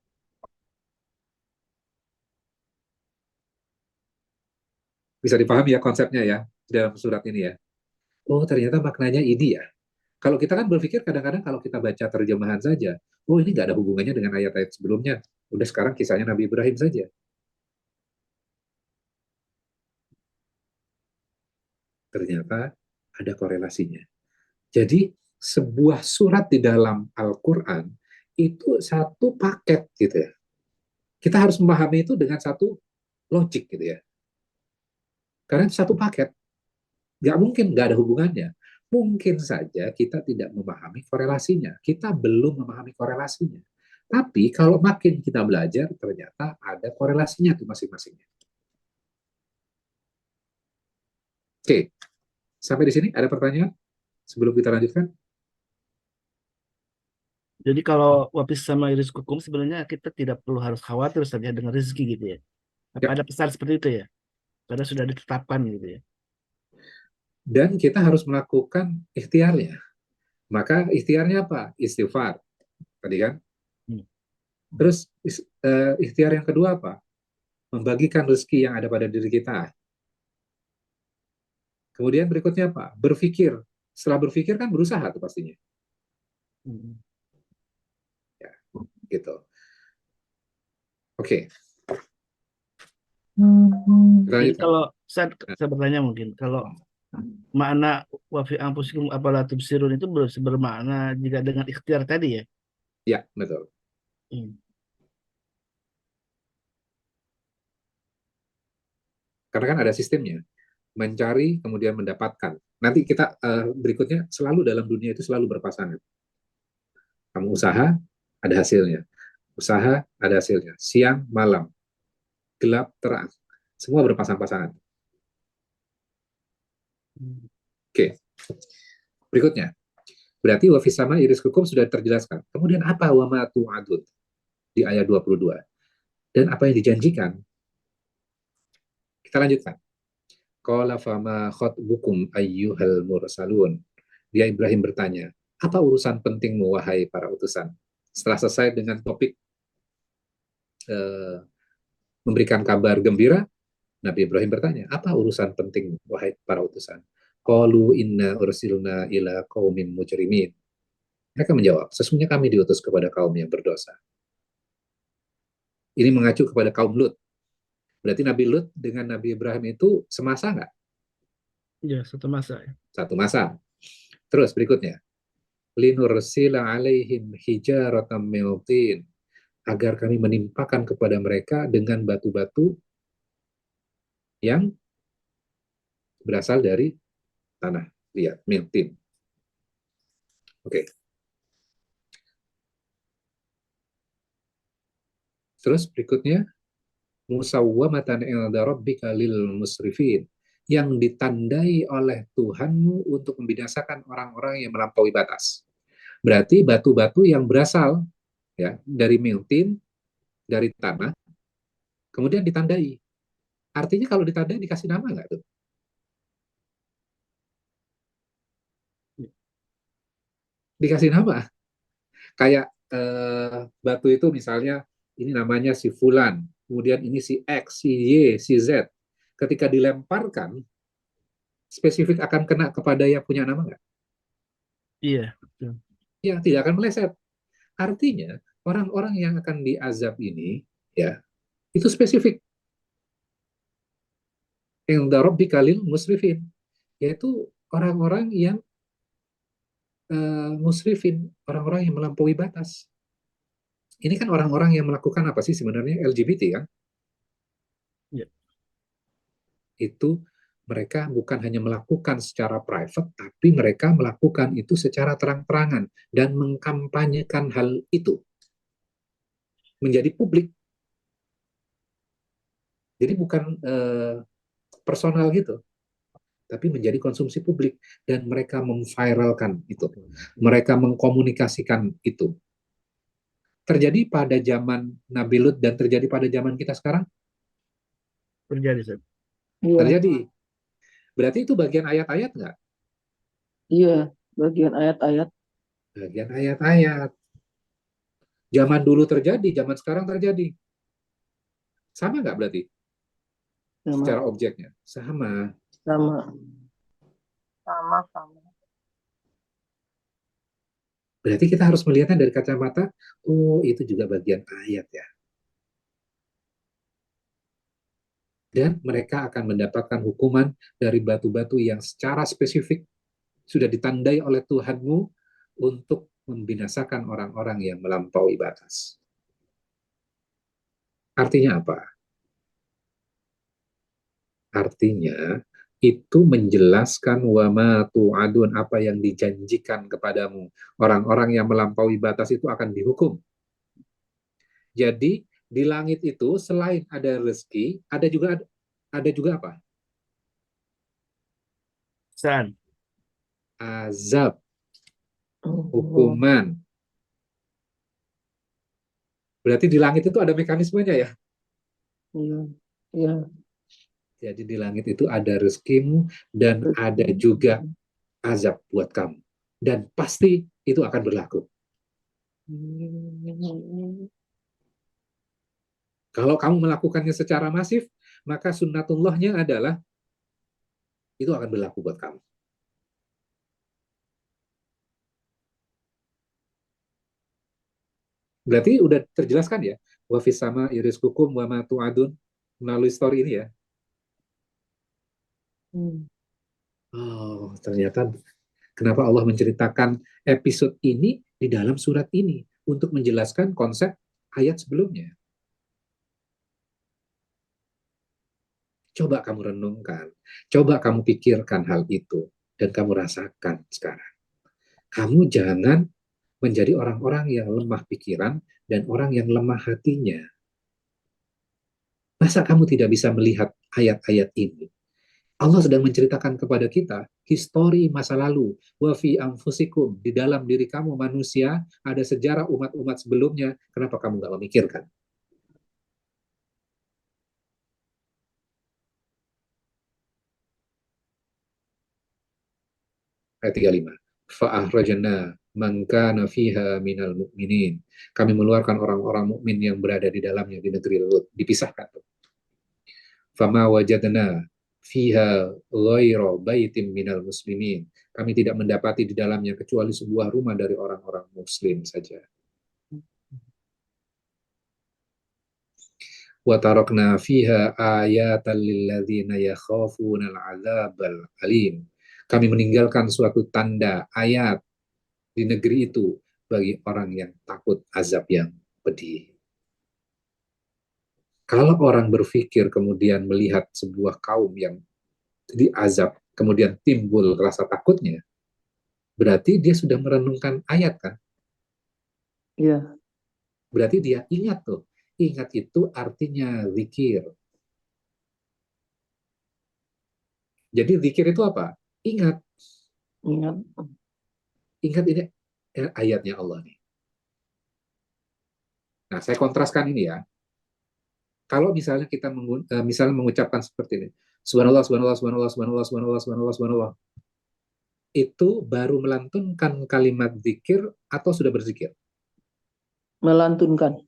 Bisa dipahami ya konsepnya ya, dalam surat ini ya. Oh, ternyata maknanya ini ya. Kalau kita kan berpikir kadang-kadang kalau kita baca terjemahan saja, oh ini nggak ada hubungannya dengan ayat-ayat sebelumnya. Udah sekarang kisahnya Nabi Ibrahim saja. Ternyata ada korelasinya. Jadi sebuah surat di dalam Al-Quran itu satu paket gitu ya. Kita harus memahami itu dengan satu logik gitu ya. Karena itu satu paket. Nggak mungkin nggak ada hubungannya. Mungkin saja kita tidak memahami korelasinya. Kita belum memahami korelasinya. Tapi kalau makin kita belajar, ternyata ada korelasinya tuh masing-masingnya. Oke, sampai di sini ada pertanyaan sebelum kita lanjutkan? Jadi kalau wafis sama iris kukum sebenarnya kita tidak perlu harus khawatir saja dengan rezeki gitu ya. Apa Ya. ada pesan seperti itu ya? Karena sudah ditetapkan gitu ya. Dan kita harus melakukan ikhtiarnya. Maka ikhtiarnya apa? Istighfar. Tadi kan? Hmm. Terus ikhtiar yang kedua apa? Membagikan rezeki yang ada pada diri kita. Kemudian berikutnya apa? Berpikir. Setelah berpikir kan berusaha tuh pastinya. Hmm. Ya, gitu. Oke. Kita Jadi lanjutkan. kalau saya bertanya mungkin kalau makna wafi ampusikum apala tubsirun itu bermakna jika dengan ikhtiar tadi ya. Ya, betul. Hmm. Karena kan ada sistemnya, mencari kemudian mendapatkan. Nanti kita berikutnya selalu dalam dunia itu selalu berpasangan. Kamu usaha, ada hasilnya. Usaha, ada hasilnya. Siang, malam, gelap, terang. Semua berpasang-pasangan. Oke. Berikutnya. Berarti wa fis sama iris hukum sudah terjelaskan. Kemudian apa wa ma tu'adun di ayat 22? Dan apa yang dijanjikan? Kita lanjutkan. Qala fama khatbukum ayyuhal mursalun. Dia Ibrahim bertanya, apa urusan pentingmu wahai para utusan? Setelah selesai dengan topik memberikan kabar gembira, Nabi Ibrahim bertanya, apa urusan pentingmu wahai para utusan? Qalu inna ursilna ila qaumin mujrimin. Mereka menjawab, sesungguhnya kami diutus kepada kaum yang berdosa. Ini mengacu kepada kaum Lut. Berarti Nabi Lut dengan Nabi Ibrahim itu semasa nggak? Ya, satu masa ya. Satu masa. Terus berikutnya. Linursila alaihim hijaratam min tin, agar kami menimpakan kepada mereka dengan batu-batu yang berasal dari tanah liat, min tin. Oke. Terus berikutnya, musawwamatan inda rabbika lil musrifin, yang ditandai oleh Tuhanmu untuk membinasakan orang-orang yang melampaui batas. Berarti batu-batu yang berasal ya dari miltin, dari tanah, kemudian ditandai. Artinya kalau ditandai dikasih nama nggak tuh? Dikasih nama. Kayak batu itu misalnya ini namanya si Fulan, kemudian ini si X, si Y, si Z. Ketika dilemparkan, spesifik akan kena kepada yang punya nama nggak? Iya, betul. Ya, tidak akan meleset. Artinya, orang-orang yang akan diazab ini, ya, itu spesifik. Yang darob kalil musrifin, yaitu orang-orang yang musrifin, orang-orang yang melampaui batas. Ini kan orang-orang yang melakukan apa sih sebenarnya? LGBT kan? Ya. Itu mereka bukan hanya melakukan secara private, tapi mereka melakukan itu secara terang-terangan dan mengkampanyekan hal itu menjadi publik. Jadi bukan personal gitu, tapi menjadi konsumsi publik, dan mereka memviralkan itu, mereka mengkomunikasikan itu. Terjadi pada zaman Nabi Lut dan terjadi pada zaman kita sekarang? Terjadi, Ustaz. Iya, Terjadi. Berarti itu bagian ayat-ayat nggak? iya, bagian ayat-ayat. Bagian ayat-ayat. Zaman dulu terjadi, zaman sekarang terjadi. Sama nggak berarti? Sama, Secara objeknya? Sama. sama. Sama-sama. Berarti kita harus melihatnya dari kacamata, oh itu juga bagian ayat ya. Dan mereka akan mendapatkan hukuman dari batu-batu yang secara spesifik sudah ditandai oleh Tuhanmu untuk membinasakan orang-orang yang melampaui batas. Artinya apa? Artinya itu menjelaskan wa ma tu'adun, apa yang dijanjikan kepadamu. Orang-orang yang melampaui batas itu akan dihukum. Jadi di langit itu selain ada rezeki, ada juga apa? San. Azab, hukuman. Berarti di langit itu ada mekanismenya ya. Iya, iya. Jadi di langit itu ada rezekimu dan ada juga azab buat kamu. Dan pasti itu akan berlaku. Kalau kamu melakukannya secara masif, maka sunnatullahnya adalah itu akan berlaku buat kamu. Berarti udah terjelaskan ya, wa fis sama iriskukum wa ma tu'adun, melalui story ini ya. Oh, ternyata kenapa Allah menceritakan episode ini di dalam surat ini untuk menjelaskan konsep ayat sebelumnya. Coba kamu renungkan, coba kamu pikirkan hal itu, dan kamu rasakan sekarang. Kamu jangan menjadi orang-orang yang lemah pikiran dan orang yang lemah hatinya. Masa kamu tidak bisa melihat ayat-ayat ini? Allah sedang menceritakan kepada kita histori masa lalu. Wa fi anfusikum, di dalam diri kamu manusia ada sejarah umat-umat sebelumnya. Kenapa kamu nggak memikirkan? Ayat 35. Fa'ahrajna man kana fiha minal mu'minin. Kami mengeluarkan orang-orang mukmin yang berada di dalamnya di negeri Lut, dipisahkan. Fama wajadna fiha ghaira baitim minal muslimin. Kami tidak mendapati di dalamnya kecuali sebuah rumah dari orang-orang muslim saja. Wa tarakna fiha ayatan lilladzina yakhafuna al-'adzabal alim. Kami meninggalkan suatu tanda ayat di negeri itu bagi orang yang takut azab yang pedih. Kalau orang berpikir kemudian melihat sebuah kaum yang diazab, kemudian timbul rasa takutnya, berarti dia sudah merenungkan ayat kan? Iya. Berarti dia ingat tuh. Ingat itu artinya zikir. Jadi zikir itu apa? Ingat. Ingat. Ingat ini ayatnya Allah nih. Nah, saya kontraskan ini ya. Kalau misalnya kita misalnya mengucapkan seperti ini, subhanallah, subhanallah, subhanallah, subhanallah, subhanallah, subhanallah, subhanallah, itu baru melantunkan kalimat zikir atau sudah berzikir? Melantunkan.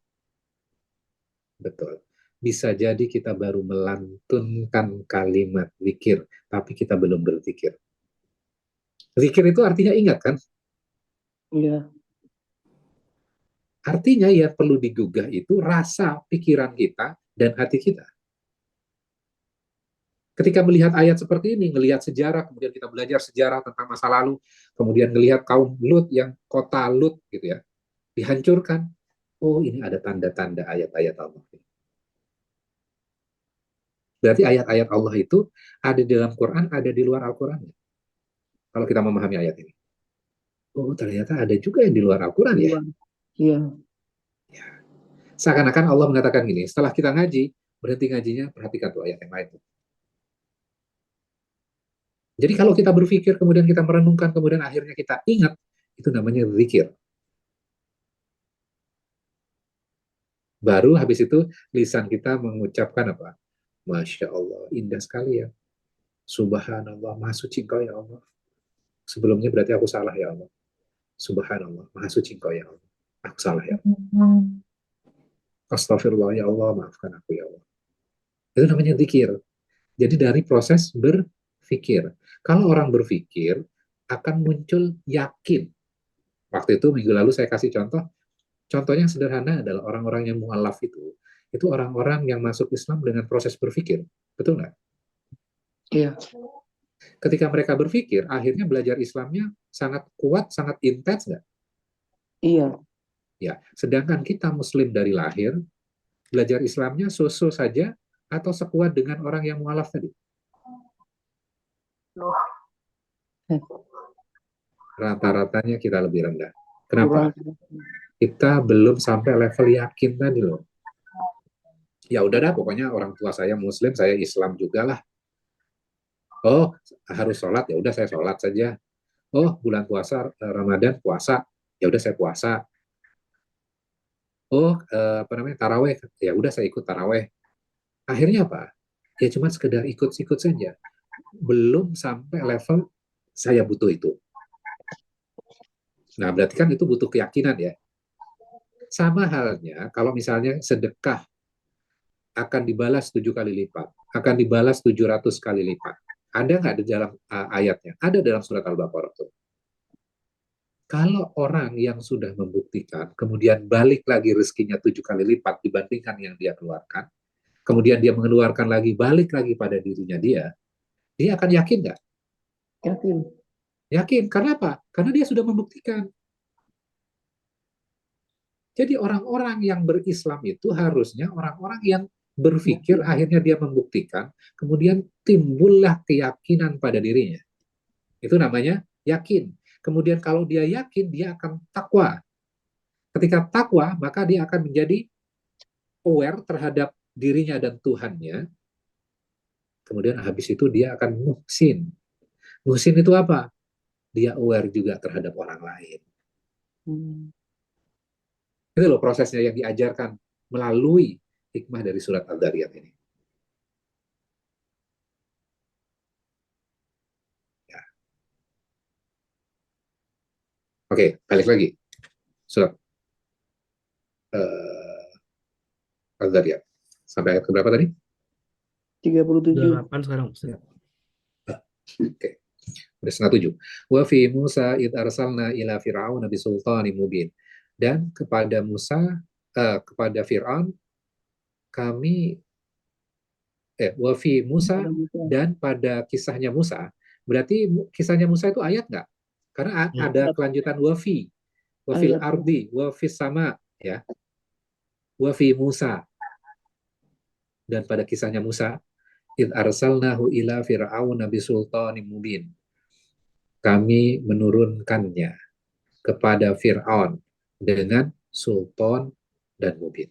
Betul. Bisa jadi kita baru melantunkan kalimat zikir, tapi kita belum berzikir. Zikir itu artinya ingat kan? Iya. Artinya yang perlu digugah itu rasa pikiran kita dan hati kita. Ketika melihat ayat seperti ini, melihat sejarah, kemudian kita belajar sejarah tentang masa lalu, kemudian melihat kaum Lut yang kota Lut gitu ya, dihancurkan. Oh, ini ada tanda-tanda ayat-ayat Allah. Berarti ayat-ayat Allah itu ada di dalam Quran, ada di luar Al-Quran. Kalau kita memahami ayat ini. Oh, ternyata ada juga yang di luar Al-Quran ya. Iya. Seakan-akan Allah mengatakan gini, setelah kita ngaji, berhenti ngajinya, perhatikan tuh ayat yang lain. Jadi kalau kita berpikir, kemudian kita merenungkan, kemudian akhirnya kita ingat, itu namanya zikir. Baru habis itu lisan kita mengucapkan apa? Masya Allah, indah sekali ya. Subhanallah, maha suci engkau ya Allah. Sebelumnya berarti aku salah ya Allah. Subhanallah, maha suci engkau ya Allah. Aku salah ya Allah. Astagfirullah ya Allah, maafkan aku ya Allah. Itu namanya zikir. Jadi dari proses berpikir. Kalau orang berpikir, akan muncul yakin. Waktu itu minggu lalu saya kasih contoh. Contohnya yang sederhana adalah orang-orang yang mu'alaf itu orang-orang yang masuk Islam dengan proses berpikir. Betul nggak? Iya. Ketika mereka berpikir, akhirnya belajar Islamnya sangat kuat, sangat intens nggak? Iya. Ya, sedangkan kita Muslim dari lahir, belajar Islamnya so-so saja atau sekuat dengan orang yang mu'alaf tadi? Rata-ratanya kita lebih rendah. Kenapa? Kita belum sampai level yakin tadi loh. Ya udah dah, pokoknya orang tua saya Muslim, saya Islam juga lah. Oh, harus sholat, ya udah saya sholat saja. Oh, bulan puasa, Ramadan puasa, ya udah saya puasa. Oh, apa namanya, taraweh, ya udah saya ikut taraweh. Akhirnya apa? Ya cuma sekedar ikut-ikut saja. Belum sampai level saya butuh itu. Nah, berarti kan itu butuh keyakinan ya. Sama halnya kalau misalnya sedekah akan dibalas 7 kali lipat, akan dibalas 700 kali lipat. Ada nggak di dalam ayatnya? Ada dalam surat Al-Baqarah tuh. Kalau orang yang sudah membuktikan, kemudian balik lagi rezekinya 7 kali lipat dibandingkan yang dia keluarkan, kemudian dia mengeluarkan lagi, balik lagi pada dirinya dia akan yakin nggak? Yakin. Yakin. Karena apa? Karena dia sudah membuktikan. Jadi orang-orang yang berislam itu harusnya orang-orang yang berpikir, akhirnya dia membuktikan, kemudian timbullah keyakinan pada dirinya. Itu namanya yakin. Kemudian kalau dia yakin, dia akan takwa. Ketika takwa, maka dia akan menjadi aware terhadap dirinya dan Tuhannya. Kemudian habis itu dia akan muhsin. Muhsin itu apa? Dia aware juga terhadap orang lain. Itu loh prosesnya yang diajarkan melalui hikmah dari surat Al-Dzariyat ini. Ya. Oke, balik lagi. Surat Al-Dzariyat. Sampai ayat keberapa tadi? 37. 8 sekarang. Ustaz. Oke. Udah setengah 7. Wa fi Musa id arsalna ila Fir'aun bi sultanin mubin. Dan kepada Musa, kepada Fir'aun, kami wa fi Musa, dan pada kisahnya Musa. Berarti kisahnya Musa itu ayat nggak? Karena ada kelanjutan wa fil Ayat. ardi, wa fis sama, ya. Wa fi Musa. Dan pada kisahnya Musa, id arsalnahu ila Fir'aun bi sultanin mubin. Kami menurunkannya kepada Fir'aun dengan sultan dan mubin.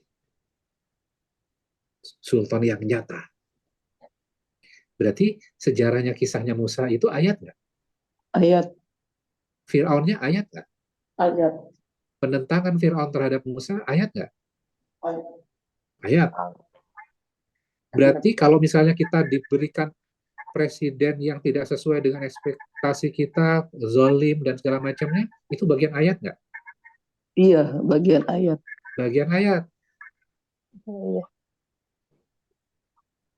Sultan yang nyata. Berarti sejarahnya kisahnya Musa itu ayat nggak? Ayat. Fir'aunnya ayat nggak? Ayat. Penentangan Fir'aun terhadap Musa ayat nggak? Ayat. Ayat. Berarti kalau misalnya kita diberikan presiden yang tidak sesuai dengan ekspektasi kita, zolim dan segala macamnya, itu bagian ayat nggak? Iya, bagian ayat. Bagian ayat.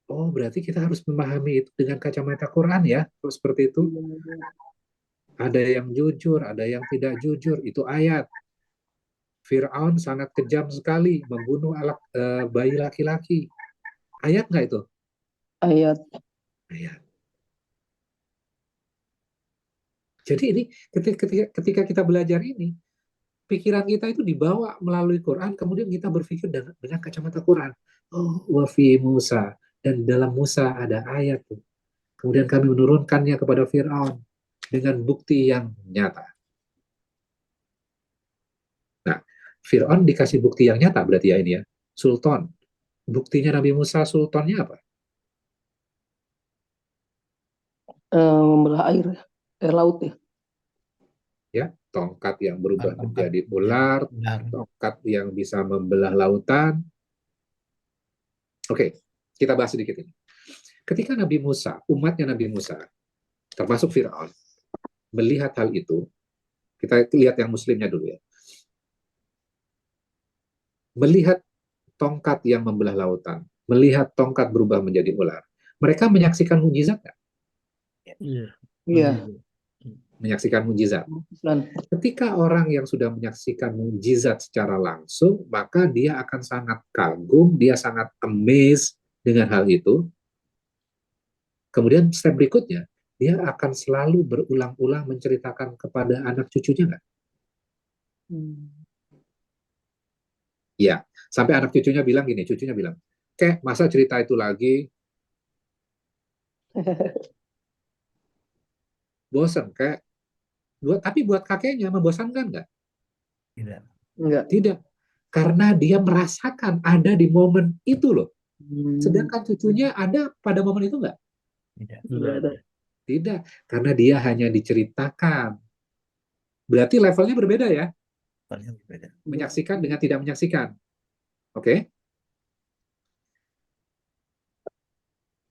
Oh, berarti kita harus memahami itu dengan kacamata Quran ya, kalau seperti itu. Ada yang jujur, ada yang tidak jujur, itu ayat. Fir'aun sangat kejam sekali, membunuh bayi laki-laki. Ayat nggak itu? Ayat. Ayat. Jadi ini ketika kita belajar ini, pikiran kita itu dibawa melalui Quran, kemudian kita berpikir dengan kacamata Quran. Oh, wa fi Musa, dan dalam Musa ada ayat tuh. Kemudian kami menurunkannya kepada Fir'aun dengan bukti yang nyata. Nah, Fir'aun dikasih bukti yang nyata berarti ya ini ya. Sultan. Buktinya Nabi Musa sultannya apa? Membelah air laut ya. Ya, tongkat yang berubah Tongkat menjadi menjadi ular, ular. tongkat yang bisa membelah lautan. Oke, kita bahas sedikit ini. Ketika Nabi Musa, umatnya Nabi Musa, termasuk Fir'aun, melihat hal itu, kita lihat yang muslimnya dulu ya. Melihat tongkat yang membelah lautan, melihat tongkat berubah menjadi ular. Mereka menyaksikan mujizat nggak? Iya. Iya. Menyaksikan mujizat. Dan Ketika orang yang sudah menyaksikan mujizat secara langsung, maka dia akan sangat kagum, dia sangat amazed dengan hal itu. Kemudian step berikutnya, dia akan selalu berulang-ulang menceritakan kepada anak cucunya nggak? Ya, sampai anak cucunya bilang gini, cucunya bilang, "Kek, masa cerita itu lagi? Bosan, Kek." Tapi buat kakeknya membosankan nggak? Tidak. enggak. Tidak. Karena dia merasakan ada di momen itu loh. Sedangkan cucunya ada pada momen itu nggak? Tidak. Enggak ada. Tidak. Karena dia hanya diceritakan. Berarti levelnya berbeda ya. Paling berbeda. Menyaksikan dengan tidak menyaksikan. Oke?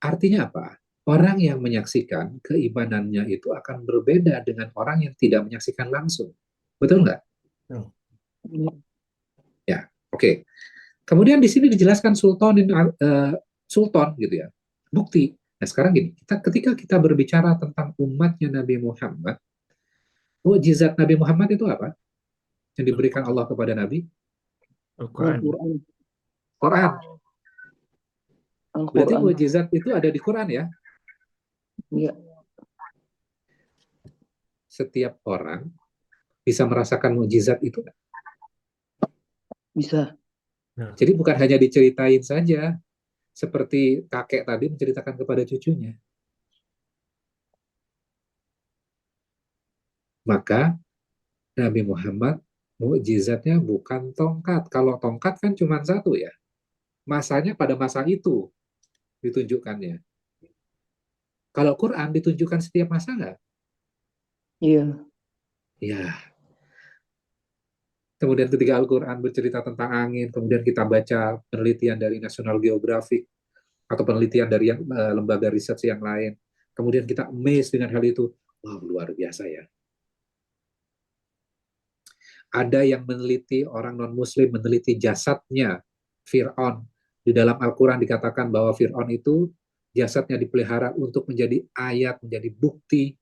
Artinya apa? Orang yang menyaksikan keimanannya itu akan berbeda dengan orang yang tidak menyaksikan langsung. Betul nggak? Betul. Ya, oke. Kemudian di sini dijelaskan sultan gitu ya. Bukti. Nah, sekarang gini, ketika kita berbicara tentang umatnya Nabi Muhammad, mukjizat Nabi Muhammad itu apa? Yang diberikan Allah kepada Nabi? Al-Quran. Quran. Berarti Al-Quran. mukjizat itu ada di Quran ya? Iya. Setiap orang bisa merasakan mukjizat itu nggak? Bisa. Jadi bukan hanya diceritain saja. seperti kakek tadi menceritakan kepada cucunya. Maka Nabi Muhammad mukjizatnya bukan tongkat. Kalau tongkat kan cuma satu ya. Masanya pada masa itu ditunjukkannya. Kalau Quran ditunjukkan setiap masa nggak? Iya. Ya. Kemudian ketika Al-Quran bercerita tentang angin, kemudian kita baca penelitian dari National Geographic atau penelitian dari lembaga riset yang lain, kemudian kita amazed dengan hal itu. Wow, luar biasa ya. Ada yang meneliti, orang non-muslim meneliti jasadnya Fir'aun. Di dalam Al-Quran dikatakan bahwa Fir'aun itu jasadnya dipelihara untuk menjadi ayat, menjadi bukti.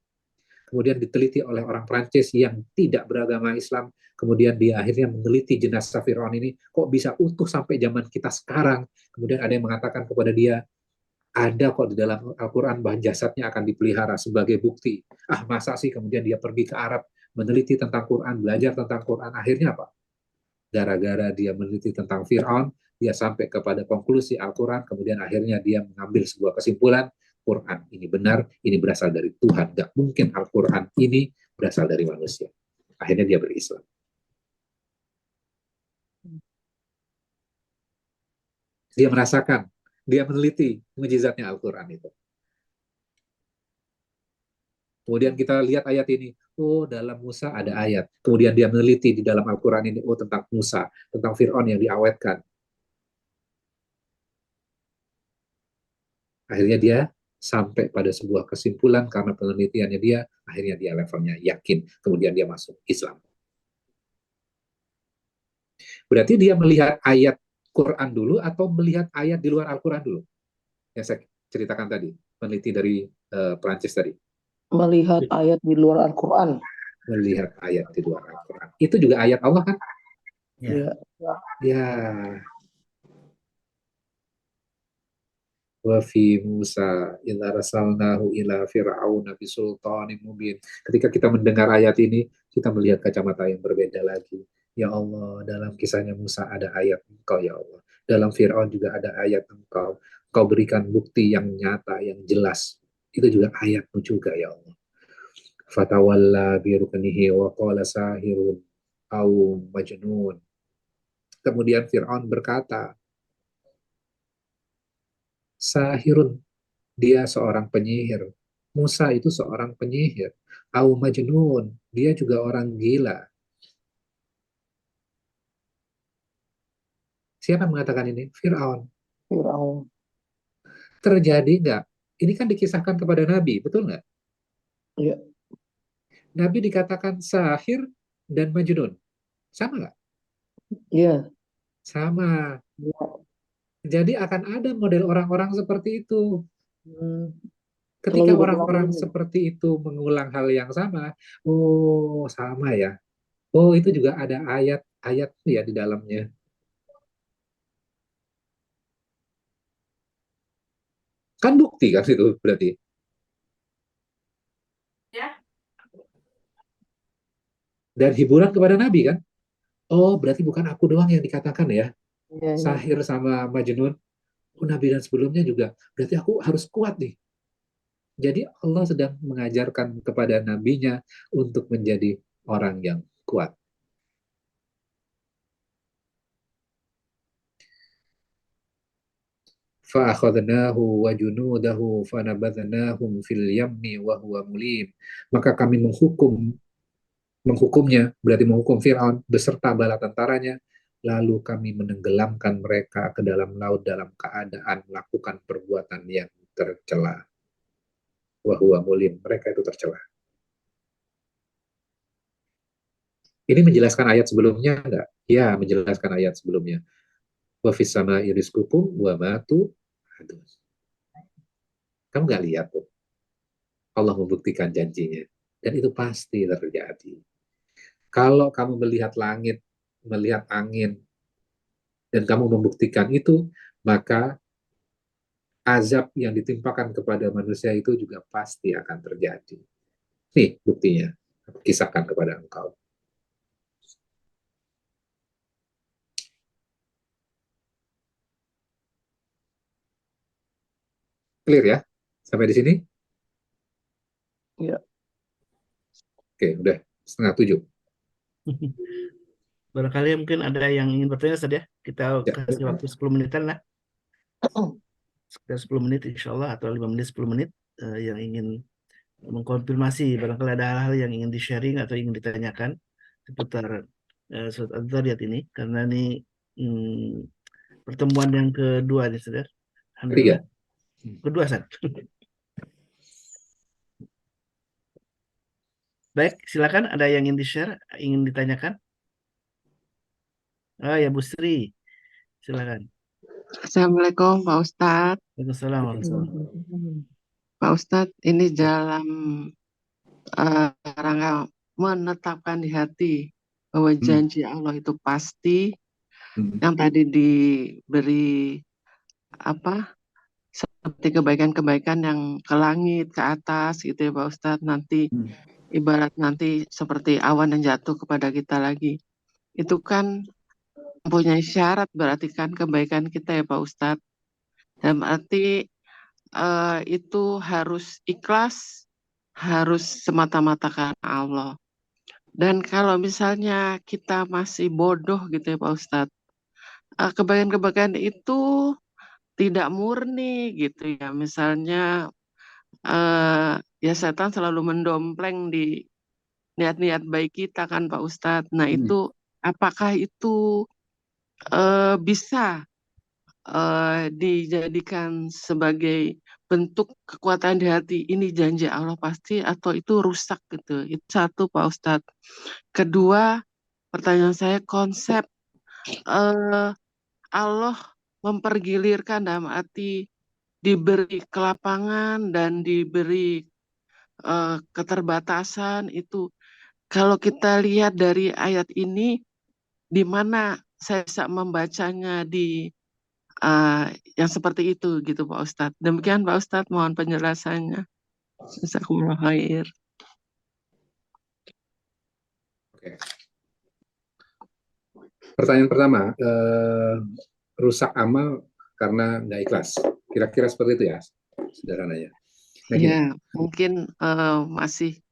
Kemudian diteliti oleh orang Prancis yang tidak beragama Islam. Kemudian dia akhirnya meneliti jenazah Fir'aun ini, kok bisa utuh sampai zaman kita sekarang. Kemudian ada yang mengatakan kepada dia, ada kok di dalam Al-Quran bahwa jasadnya akan dipelihara sebagai bukti. Ah, masa sih? Kemudian dia pergi ke Arab, meneliti tentang Quran, belajar tentang Quran. Akhirnya apa? Gara-gara dia meneliti tentang Fir'aun, dia sampai kepada konklusi Al-Quran, kemudian akhirnya dia mengambil sebuah kesimpulan, Quran ini benar, ini berasal dari Tuhan. Gak mungkin Al-Quran ini berasal dari manusia. Akhirnya dia berislam. Dia merasakan, dia meneliti mukjizatnya Al-Quran itu. Kemudian kita lihat ayat ini, oh dalam Musa ada ayat. Kemudian dia meneliti di dalam Al-Quran ini, oh tentang Musa, tentang Fir'aun yang diawetkan. Akhirnya dia sampai pada sebuah kesimpulan karena penelitiannya dia, akhirnya dia levelnya yakin, kemudian dia masuk Islam. Berarti dia melihat ayat Quran dulu atau melihat ayat di luar Al-Quran dulu? Yang saya ceritakan tadi, peneliti dari Perancis tadi. Melihat ayat di luar Al-Quran. Melihat ayat di luar Al-Quran. Itu juga ayat Allah kan? Ya. Ya. Wa fi Musa idza rasalnahu ila fir'auna bisultanin mubin. Ketika kita mendengar ayat ini, kita melihat kacamata yang berbeda lagi. Ya Allah, dalam kisahnya Musa ada ayat Engkau ya Allah. Dalam Fir'aun juga ada ayat Engkau. Kau berikan bukti yang nyata, yang jelas. Itu juga ayatmu juga ya Allah. Fatawalla biruknihi wa qala sahirun au majnun. Kemudian Fir'aun berkata, sahirun, dia seorang penyihir. Musa itu seorang penyihir. Au majnun, dia juga orang gila. Siapa yang mengatakan ini? Fir'aun. Fir'aun. Terjadi nggak? Ini kan dikisahkan kepada Nabi, betul nggak? Iya. Nabi dikatakan sahir dan majnun. Sama nggak? Iya. Sama. Iya. Jadi akan ada model orang-orang seperti itu. Ketika Selalu berulang orang-orang ini. seperti itu mengulang hal yang sama, oh sama ya. Oh itu juga ada ayat-ayat ya di dalamnya. Kan bukti kan itu berarti. Dan hiburan kepada Nabi kan. Oh berarti bukan aku doang yang dikatakan ya. Iya, iya. Sahir sama Majnun. Oh Nabi dan sebelumnya juga. Berarti aku harus kuat nih. Jadi Allah sedang mengajarkan kepada nabinya untuk menjadi orang yang kuat. فَأَخَذْنَاهُ وَجُنُودَهُ فَنَبَذْنَاهُمْ فِي الْيَمِّ وَهُوَ مُلِيمٌ. Maka kami menghukumnya, berarti menghukum Fir'aun beserta bala tentaranya, lalu kami menenggelamkan mereka ke dalam laut dalam keadaan melakukan perbuatan yang tercela. Wahwa mulim, mereka itu tercela. Ini menjelaskan ayat sebelumnya enggak? Ya, menjelaskan ayat sebelumnya. Wa fis sama'i rizqukum wa ma tu'adun. Kamu nggak lihat tuh? Allah membuktikan janjinya. Dan itu pasti terjadi. Kalau kamu melihat langit, melihat angin, dan kamu membuktikan itu, maka azab yang ditimpakan kepada manusia itu juga pasti akan terjadi. Nih buktinya, aku kisahkan kepada engkau. Clear ya? Sampai di sini? Ya. Oke, udah 6:30. Barangkali mungkin ada yang ingin bertanya, Ustaz ya. Kita Ya, kasih waktu 10 menitan lah. Sekitar 10 menit insya Allah, atau 5 menit, 10 menit, yang ingin mengkonfirmasi. Barangkali ada hal-hal yang ingin di-sharing atau ingin ditanyakan seputar surat Al-Dzariyat ini. Karena ini pertemuan yang kedua nih, Saudara. ketiga. Alhamdulillah. Kedua, Ustaz. Baik, silakan. Ada yang ingin di-share, ingin ditanyakan? Ah ya, Bu Sri. Silakan. Assalamualaikum Pak Ustadz. Waalaikumsalam warahmatullahi Pak Ustadz, ini dalam rangka menetapkan di hati bahwa janji Allah itu pasti, yang tadi diberi seperti kebaikan-kebaikan yang ke langit, ke atas gitu ya Pak Ustadz, nanti ibarat nanti seperti awan yang jatuh kepada kita lagi. Itu kan mempunyai syarat, berarti kan kebaikan kita ya Pak Ustadz. Dalam arti itu harus ikhlas, harus semata-mata karena Allah. Dan kalau misalnya kita masih bodoh gitu ya Pak Ustadz, kebaikan-kebaikan itu tidak murni gitu ya. Misalnya ya setan selalu mendompleng di niat-niat baik kita kan Pak Ustadz. Nah itu apakah itu bisa dijadikan sebagai bentuk kekuatan di hati, ini janji Allah pasti, atau itu rusak gitu? Itu satu Pak Ustadz. Kedua, pertanyaan saya, konsep Allah mempergilirkan dalam arti diberi kelapangan dan diberi keterbatasan, itu kalau kita lihat dari ayat ini, di mana saya bisa membacanya di yang seperti itu gitu Pak Ustadz. Demikian Pak Ustadz, mohon penjelasannya. Jazakumullah khair. Oke. Pertanyaan pertama, rusak amal karena nggak ikhlas. Kira-kira seperti itu ya, sederhananya. Nah, gini. Ya, mungkin masih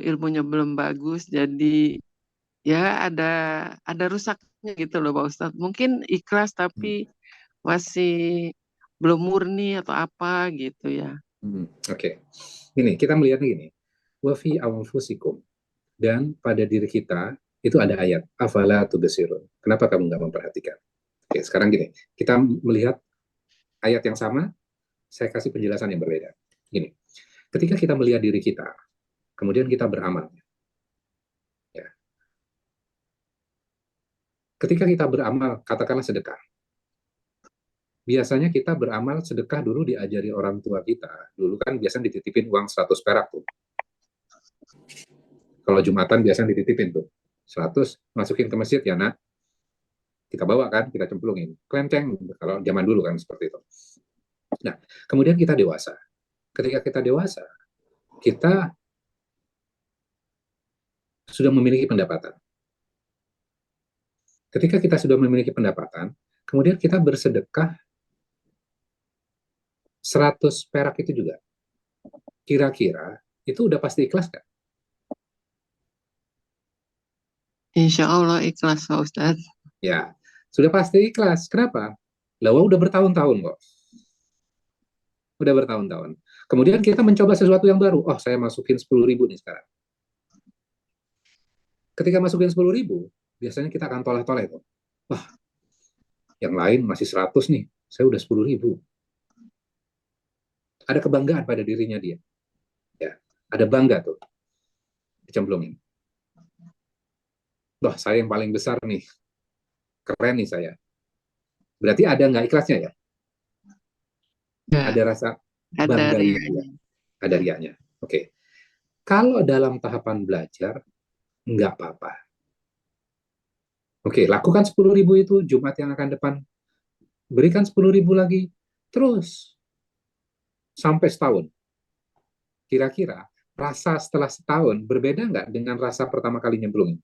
ilmunya belum bagus, jadi ya ada rusaknya gitu loh Pak Ustadz. Mungkin ikhlas tapi masih belum murni atau apa gitu ya. Oke. Ini kita melihatnya gini. Wa fi anfusikum, dan pada diri kita itu ada ayat afala tubsirun. Kenapa kamu nggak memperhatikan? Oke, sekarang gini, kita melihat ayat yang sama, saya kasih penjelasan yang berbeda. Gini, ketika kita melihat diri kita, kemudian kita beramal. Ya. Ketika kita beramal, katakanlah sedekah. Biasanya kita beramal sedekah dulu diajari orang tua kita. Dulu kan biasanya dititipin uang 100 perak tuh. Kalau Jumatan biasanya dititipin tuh. 100, masukin ke masjid ya nak. Kita bawa kan, kita cemplungin. Kelenteng, kalau zaman dulu kan seperti itu. Nah, kemudian kita dewasa. Ketika kita dewasa, kita sudah memiliki pendapatan. Ketika kita sudah memiliki pendapatan, kemudian kita bersedekah 100 perak itu juga. Kira-kira itu udah pasti ikhlas kan? Insya Allah ikhlas Pak Ustadz. Ya, sudah pasti ikhlas. Kenapa? Lawa udah bertahun-tahun kok. Udah bertahun-tahun. Kemudian kita mencoba sesuatu yang baru. Oh, saya masukin 10.000 nih sekarang. Ketika masukin 10.000, biasanya kita akan toleh-toleh tuh. Wah, yang lain masih 100 nih. Saya udah 10.000. Ada kebanggaan pada dirinya dia. Ya, ada bangga tuh. Dicemplungin. Wah, saya yang paling besar nih. Keren nih saya. Berarti ada nggak ikhlasnya ya? Ya, Ada rasa ada bangganya riaknya. dia. Ada riaknya. Oke. Kalau dalam tahapan belajar, nggak apa-apa. Oke, lakukan 10.000 itu Jumat yang akan depan. Berikan 10.000 lagi. Terus. Sampai setahun. Kira-kira rasa setelah setahun berbeda nggak dengan rasa pertama kali nyemplungin?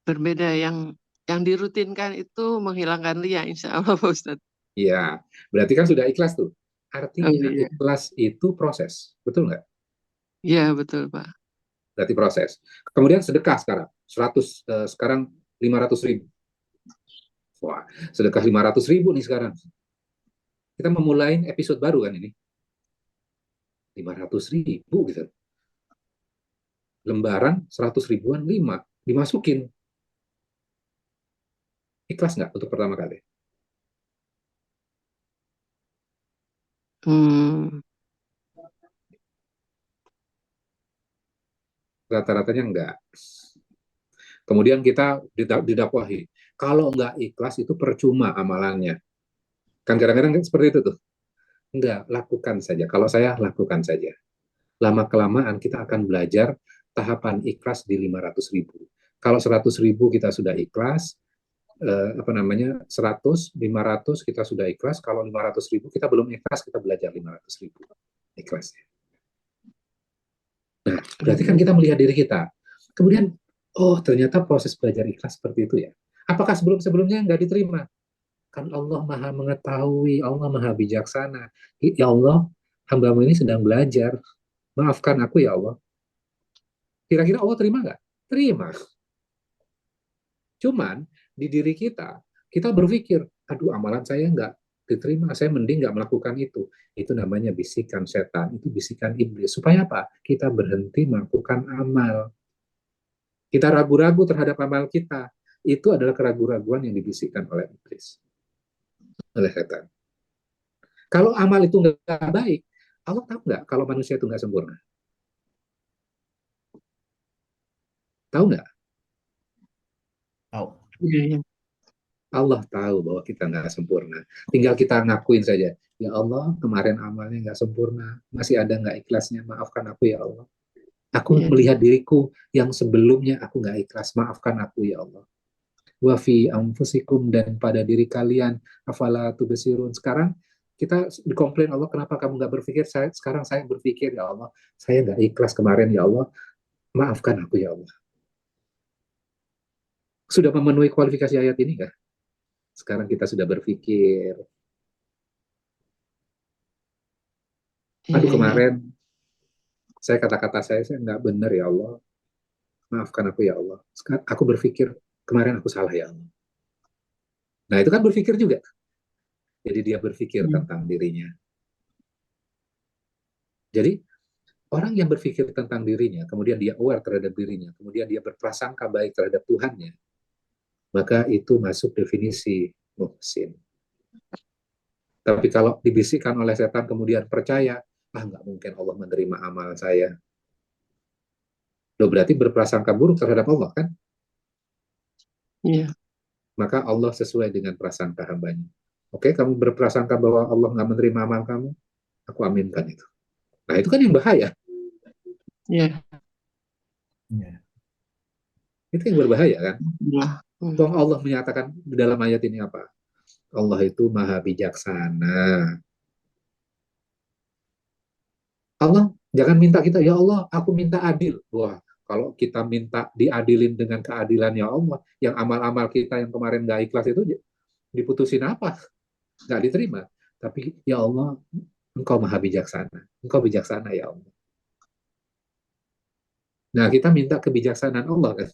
Berbeda, yang dirutinkan itu menghilangkan riak insya Allah Pak Ustadz. Iya, berarti kan sudah ikhlas tuh. Artinya iya. ikhlas itu proses, betul nggak? Iya, betul, Pak. Berarti proses. Kemudian sedekah sekarang, 100, sekarang 500.000. Wah, sedekah 500.000 nih sekarang. Kita memulai episode baru kan ini. 500.000 gitu. Lembaran 100 ribuan, 5 dimasukin. Ikhlas nggak untuk pertama kali? Hmm, Rata-ratanya enggak. Kemudian kita didakwahi. Kalau nggak ikhlas itu percuma amalannya. Kan kadang-kadang seperti itu tuh. Enggak, lakukan saja. Kalau saya lakukan saja. Lama-kelamaan kita akan belajar tahapan ikhlas di 500.000. Kalau 100.000 kita sudah ikhlas, 100, 500 kita sudah ikhlas. Kalau 500.000 kita belum ikhlas, kita belajar 500.000 ikhlasnya. Nah, berarti kan kita melihat diri kita. Kemudian, oh ternyata proses belajar ikhlas seperti itu ya. Apakah sebelum-sebelumnya nggak diterima? Kan Allah maha mengetahui, Allah maha bijaksana. Ya Allah, hambamu ini sedang belajar. Maafkan aku ya Allah. Kira-kira Allah terima nggak? Terima. Cuman di diri kita berpikir, aduh amalan saya nggak diterima, saya mending nggak melakukan itu. Itu namanya bisikan setan, itu bisikan iblis. Supaya apa? Kita berhenti melakukan amal. Kita ragu-ragu terhadap amal kita. Itu adalah keraguan-raguan yang dibisikkan oleh iblis, oleh setan. Kalau amal itu nggak baik, Allah tahu nggak kalau manusia itu nggak sempurna? Tahu nggak? Tahu. iya, iya. Allah tahu bahwa kita nggak sempurna. Tinggal kita ngakuin saja. Ya Allah, kemarin amalnya nggak sempurna. Masih ada nggak ikhlasnya? Maafkan aku ya Allah. Aku Iya. melihat diriku yang sebelumnya aku nggak ikhlas. Maafkan aku ya Allah. Wa fi anfusikum, dan pada diri kalian. Afala tubsirun. Sekarang kita dikomplain Allah, kenapa kamu nggak berpikir? Sekarang saya berpikir, ya Allah, saya nggak ikhlas kemarin ya Allah. Maafkan aku ya Allah. Sudah memenuhi kualifikasi ayat ini nggak? Sekarang kita sudah berpikir, aduh Iya, iya. kemarin saya kata-kata saya nggak benar ya Allah, maafkan aku ya Allah. Sekarang aku berpikir kemarin aku salah ya Allah. Nah itu kan berpikir juga. Jadi dia berpikir Hmm, tentang dirinya. Jadi orang yang berpikir tentang dirinya, kemudian dia aware terhadap dirinya, kemudian dia berprasangka baik terhadap Tuhannya, maka itu masuk definisi muhsin. Tapi kalau dibisikkan oleh setan kemudian percaya, nggak mungkin Allah menerima amal saya. Loh berarti berprasangka buruk terhadap Allah kan? Iya. Maka Allah sesuai dengan prasangka hambanya. Oke, kamu berprasangka bahwa Allah nggak menerima amal kamu, aku aminkan itu. Nah itu kan yang bahaya. Iya. Iya. Itu yang berbahaya kan. Nah, Toh Allah menyatakan di dalam ayat ini apa? Allah itu maha bijaksana. Allah jangan minta kita, ya Allah aku minta adil. Wah, kalau kita minta diadilin dengan keadilan ya Allah, yang amal-amal kita yang kemarin nggak ikhlas itu diputusin apa? Nggak diterima. Tapi ya Allah, Engkau maha bijaksana. Engkau bijaksana ya Allah. Nah, kita minta kebijaksanaan Allah kan.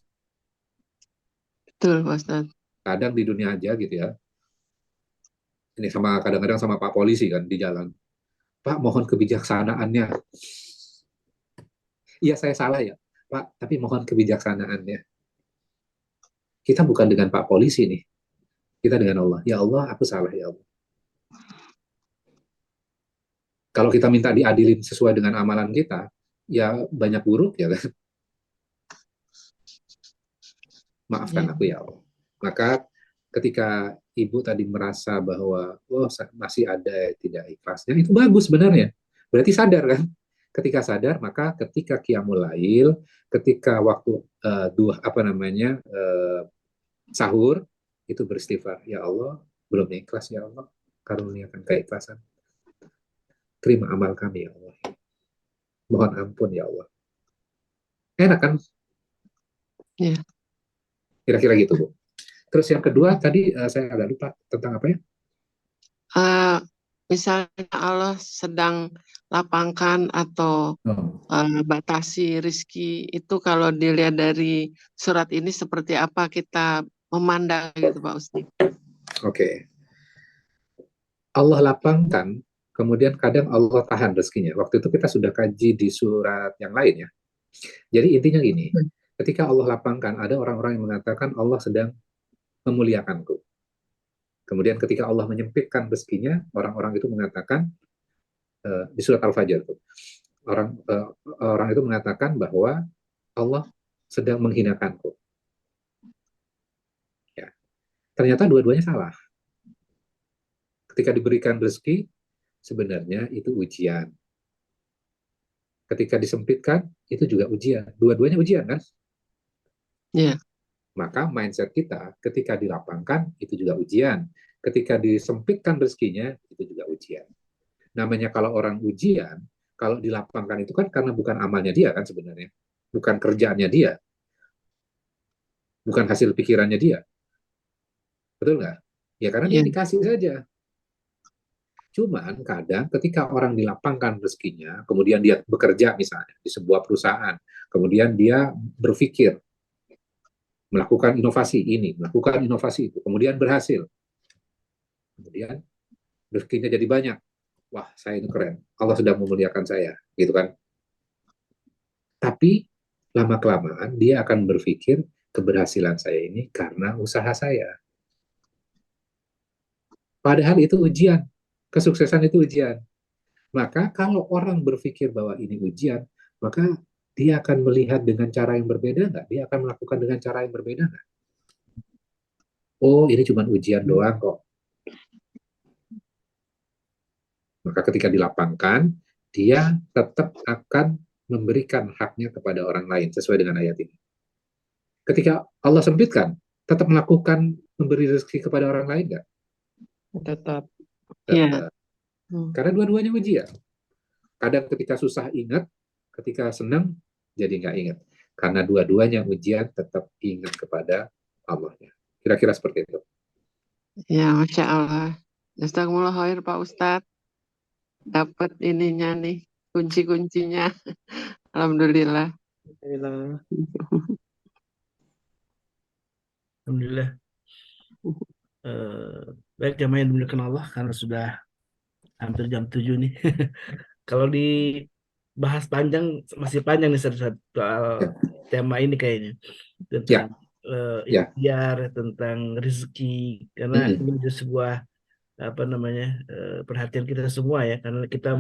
betul, Pak Ustadz. Kadang di dunia aja gitu ya. Ini sama kadang-kadang sama Pak Polisi kan di jalan. Pak, mohon kebijaksanaannya. Iya, saya salah ya. Pak, tapi mohon kebijaksanaannya. Kita bukan dengan Pak Polisi nih. Kita dengan Allah. Ya Allah, aku salah ya Allah. Kalau kita minta diadilin sesuai dengan amalan kita, ya banyak buruk ya kan. Maafkan Iya. aku ya Allah. Maka ketika ibu tadi merasa bahwa masih ada tidak ikhlasnya, itu bagus sebenarnya. Berarti sadar kan? Ketika sadar, maka ketika qiyamul lail, ketika waktu sahur, itu beristighfar, ya Allah, belum ikhlas ya Allah, karuniakan keikhlasan. Terima amal kami ya Allah. Mohon ampun ya Allah. Enak kan? Iya. Kira-kira gitu, Bu. Terus yang kedua tadi saya agak lupa tentang apa ya? Eh, misalnya Allah sedang lapangkan atau Oh, batasi rizki, itu kalau dilihat dari surat ini seperti apa kita memandang gitu Pak Ustadz. oke. Allah lapangkan, kemudian kadang Allah tahan rezekinya. Waktu itu kita sudah kaji di surat yang lain ya. Jadi intinya gini, ketika Allah lapangkan, ada orang-orang yang mengatakan Allah sedang memuliakanku. Kemudian ketika Allah menyempitkan rezekinya, orang-orang itu mengatakan di surat Al-Fajr tuh, orang itu mengatakan bahwa Allah sedang menghinakanku. Ya. Ternyata dua-duanya salah. Ketika diberikan rezeki, sebenarnya itu ujian. Ketika disempitkan, itu juga ujian. Dua-duanya ujian, kan? Iya. Maka mindset kita ketika dilapangkan, itu juga ujian. Ketika disempitkan rezekinya, itu juga ujian. Namanya kalau orang ujian, kalau dilapangkan itu kan karena bukan amalnya dia kan sebenarnya. Bukan kerjaannya dia. Bukan hasil pikirannya dia. Betul nggak? Ya karena dia Iya. dikasih saja. Cuman kadang ketika orang dilapangkan rezekinya, kemudian dia bekerja misalnya di sebuah perusahaan, kemudian dia berpikir melakukan inovasi ini, melakukan inovasi itu, kemudian berhasil. Kemudian rezekinya jadi banyak. Wah, saya ini keren. Allah sudah memuliakan saya, gitu kan. Tapi lama-kelamaan dia akan berpikir keberhasilan saya ini karena usaha saya. Padahal itu ujian. Kesuksesan itu ujian. Maka kalau orang berpikir bahwa ini ujian, maka dia akan melihat dengan cara yang berbeda nggak? Dia akan melakukan dengan cara yang berbeda nggak? Oh, ini cuma ujian doang kok. Maka ketika dilapangkan, dia tetap akan memberikan haknya kepada orang lain sesuai dengan ayat ini. Ketika Allah sempitkan, tetap melakukan memberi rezeki kepada orang lain nggak? Tetap. Iya. Karena dua-duanya ujian. Kadang ketika susah ingat, ketika senang jadi nggak ingat. Karena dua-duanya ujian tetap ingat kepada Allahnya. Kira-kira seperti itu. Ya, Masya Allah. Jazakumullah khair Pak Ustadz. Dapat ininya nih, kunci-kuncinya. Alhamdulillah. Alhamdulillah. Baik jamaah yang dimuliakan Allah, karena sudah hampir jam 7 nih. Kalau dibahas panjang, masih panjang nih soal Ya. tema ini kayaknya. Ya. Tentang Ya. ikhtiar, tentang rezeki. Karena ini menjadi sebuah perhatian kita semua ya, karena kita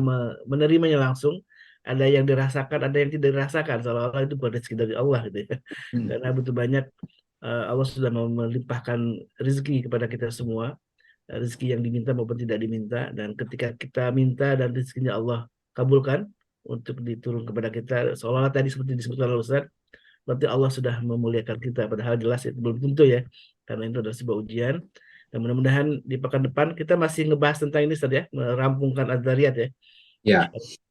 menerimanya langsung. Ada yang dirasakan, ada yang tidak dirasakan, seolah-olah itu bukan rezeki dari Allah gitu ya. Karena begitu banyak Allah sudah melimpahkan rezeki kepada kita semua, rezeki yang diminta maupun tidak diminta, dan ketika kita minta dan rezekinya Allah kabulkan untuk diturun kepada kita, seolah-olah tadi seperti disebutkan oleh Ustaz, berarti Allah sudah memuliakan kita, padahal jelas itu belum tentu ya, karena itu adalah sebuah ujian. Dan mudah-mudahan di pekan depan kita masih ngebahas tentang ini Ustaz ya, merampungkan Adzariyat ya. Ya,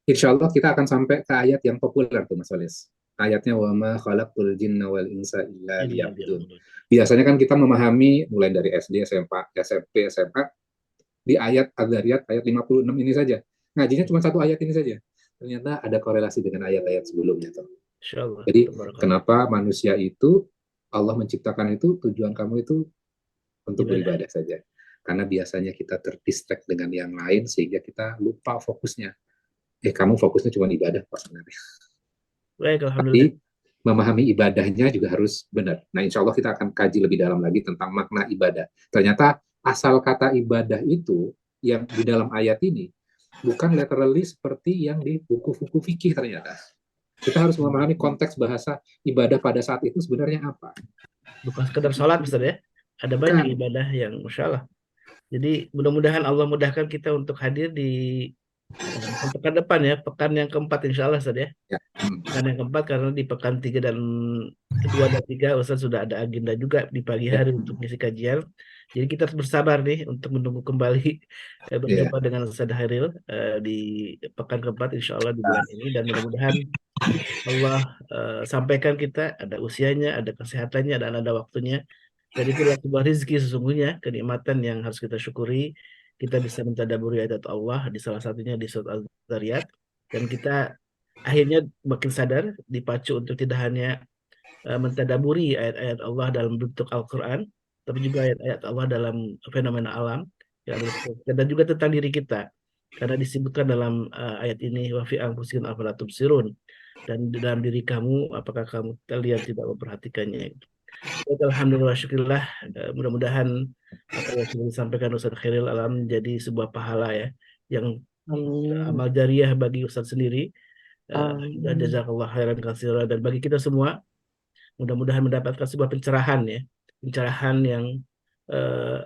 insya Allah kita akan sampai ke ayat yang populer tuh Mas Walis. Ayatnya wa ma khalaqtul jinna wal insa illa liya'budun. Biasanya kan kita memahami mulai dari SD, SMP, SMA di ayat Adzariyat ayat 56 ini saja. Ngajinya cuma satu ayat ini saja. Ternyata ada korelasi dengan ayat-ayat sebelumnya tuh. Insyaallah. Jadi kenapa manusia itu Allah menciptakan itu tujuan kamu itu untuk beribadah saja. Karena biasanya kita terdistract dengan yang lain sehingga kita lupa fokusnya. Kamu fokusnya cuma ibadah kok sebenarnya. Baik, alhamdulillah. Tapi memahami ibadahnya juga harus benar. Nah, insya Allah kita akan kaji lebih dalam lagi tentang makna ibadah. Ternyata asal kata ibadah itu yang di dalam ayat ini bukan literally seperti yang di buku-buku fikih ternyata. Kita harus memahami konteks bahasa ibadah pada saat itu sebenarnya apa. Bukan sekedar sholat Ustaz ya. Ada banyak ibadah yang Masya Allah. Jadi mudah-mudahan Allah mudahkan kita untuk hadir di pekan depan ya, pekan yang keempat insya Allah Ustaz ya. Pekan yang keempat, karena di pekan 3 dan kedua dan 3 Ustaz sudah ada agenda juga di pagi hari untuk ngisi kajian. Jadi kita harus bersabar nih untuk menunggu kembali berjumpa dengan Ustaz Hairil di pekan keempat insya Allah di bulan ini, dan mudah-mudahan Allah sampaikan kita ada usianya, ada kesehatannya, dan ada waktunya. Dan itulah sebuah rezeki sesungguhnya, kenikmatan yang harus kita syukuri kita bisa mentadaburi ayat Allah, di salah satunya di surat Al-Dzariyat, dan kita akhirnya makin sadar, dipacu untuk tidak hanya mentadaburi ayat-ayat Allah dalam bentuk Al-Quran, tapi juga ayat-ayat Allah dalam fenomena alam, dan juga tentang diri kita. Karena disebutkan dalam ayat ini, wa fi anfusikum afala tubsirun, dan di dalam diri kamu, apakah kamu lihat tidak memperhatikannya. Baik, alhamdulillah, syukurillah. Mudah-mudahan apa yang sudah disampaikan Ustaz Khairil Alam menjadi sebuah pahala ya, yang amal jariah bagi Ustaz sendiri. Dan jazakallah khairan katsira, dan bagi kita semua mudah-mudahan mendapatkan sebuah pencerahan ya, pencerahan yang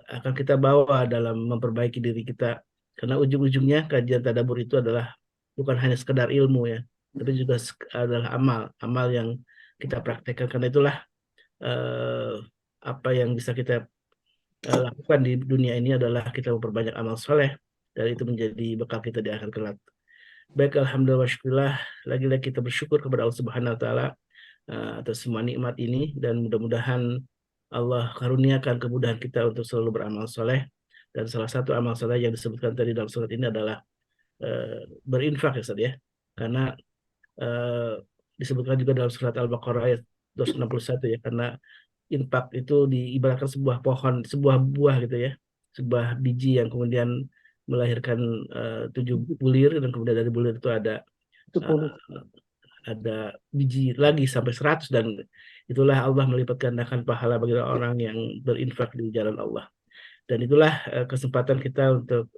akan kita bawa dalam memperbaiki diri kita, karena ujung-ujungnya kajian tadabbur itu adalah bukan hanya sekedar ilmu ya, tapi juga adalah amal yang kita praktekkan. Karena itulah apa yang bisa kita lakukan di dunia ini adalah kita memperbanyak amal soleh, dan itu menjadi bekal kita di akhir kelak. Baik, alhamdulillah wa syukurillah, lagi-lagi kita bersyukur kepada Allah Subhanahu wa taala atas semua nikmat ini, dan mudah-mudahan Allah karuniakan kemudahan kita untuk selalu beramal soleh. Dan salah satu amal soleh yang disebutkan tadi dalam surat ini adalah berinfak ya Ustaz ya, karena disebutkan juga dalam surat Al-Baqarah ayat 261 ya, karena infak itu diibaratkan sebuah pohon, sebuah buah gitu ya, sebuah biji yang kemudian melahirkan 7 bulir, dan kemudian dari bulir itu ada biji lagi sampai 100, dan itulah Allah melipat gandakan pahala bagi orang yang berinfak di jalan Allah. Dan itulah kesempatan kita untuk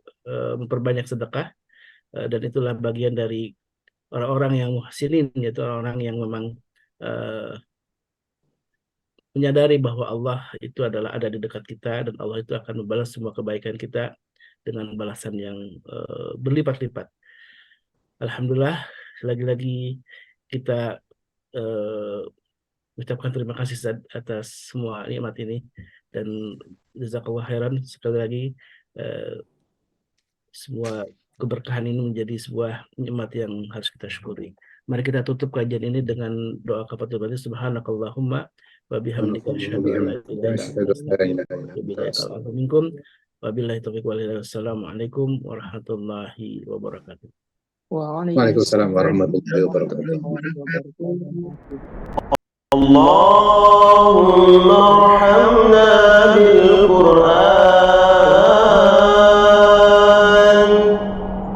memperbanyak sedekah, dan itulah bagian dari orang-orang yang muhsinin, yaitu orang yang memang menyadari bahwa Allah itu adalah ada di dekat kita, dan Allah itu akan membalas semua kebaikan kita dengan balasan yang berlipat-lipat. Alhamdulillah, lagi-lagi kita ucapkan terima kasih atas semua nikmat ini, dan jazakallah khairan. Sekali lagi semua keberkahan ini menjadi sebuah nikmat yang harus kita syukuri. Mari kita tutup kajian ini dengan doa kafaratul majlis. Subhanakallahumma wa bihamdika asyhadu an la ilaha illa anta astaghfiruka wa minkum. Wabillahi taufiq wal hidayah. Assalamualaikum warahmatullahi wabarakatuh. Waalaikumsalam warahmatullahi wabarakatuh. Allahumma arhamna bil Qur'an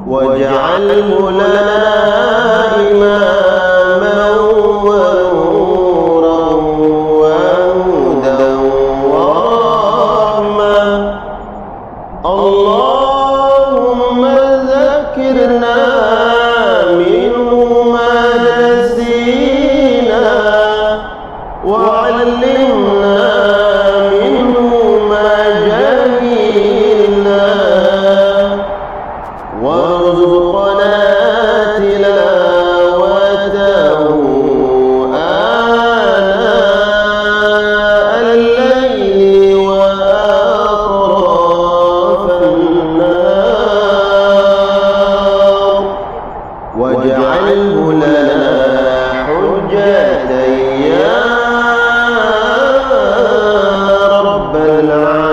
waj'alhu lana imaman wa nuran wa hudan wa rahmah. Allahumma zakkirna minhu ma nasina وعلمنا منه ما جهلنا وارزقنا تلاوته آناء الليل وأطراف النهار واجعله لنا حجة يا رب العالمين.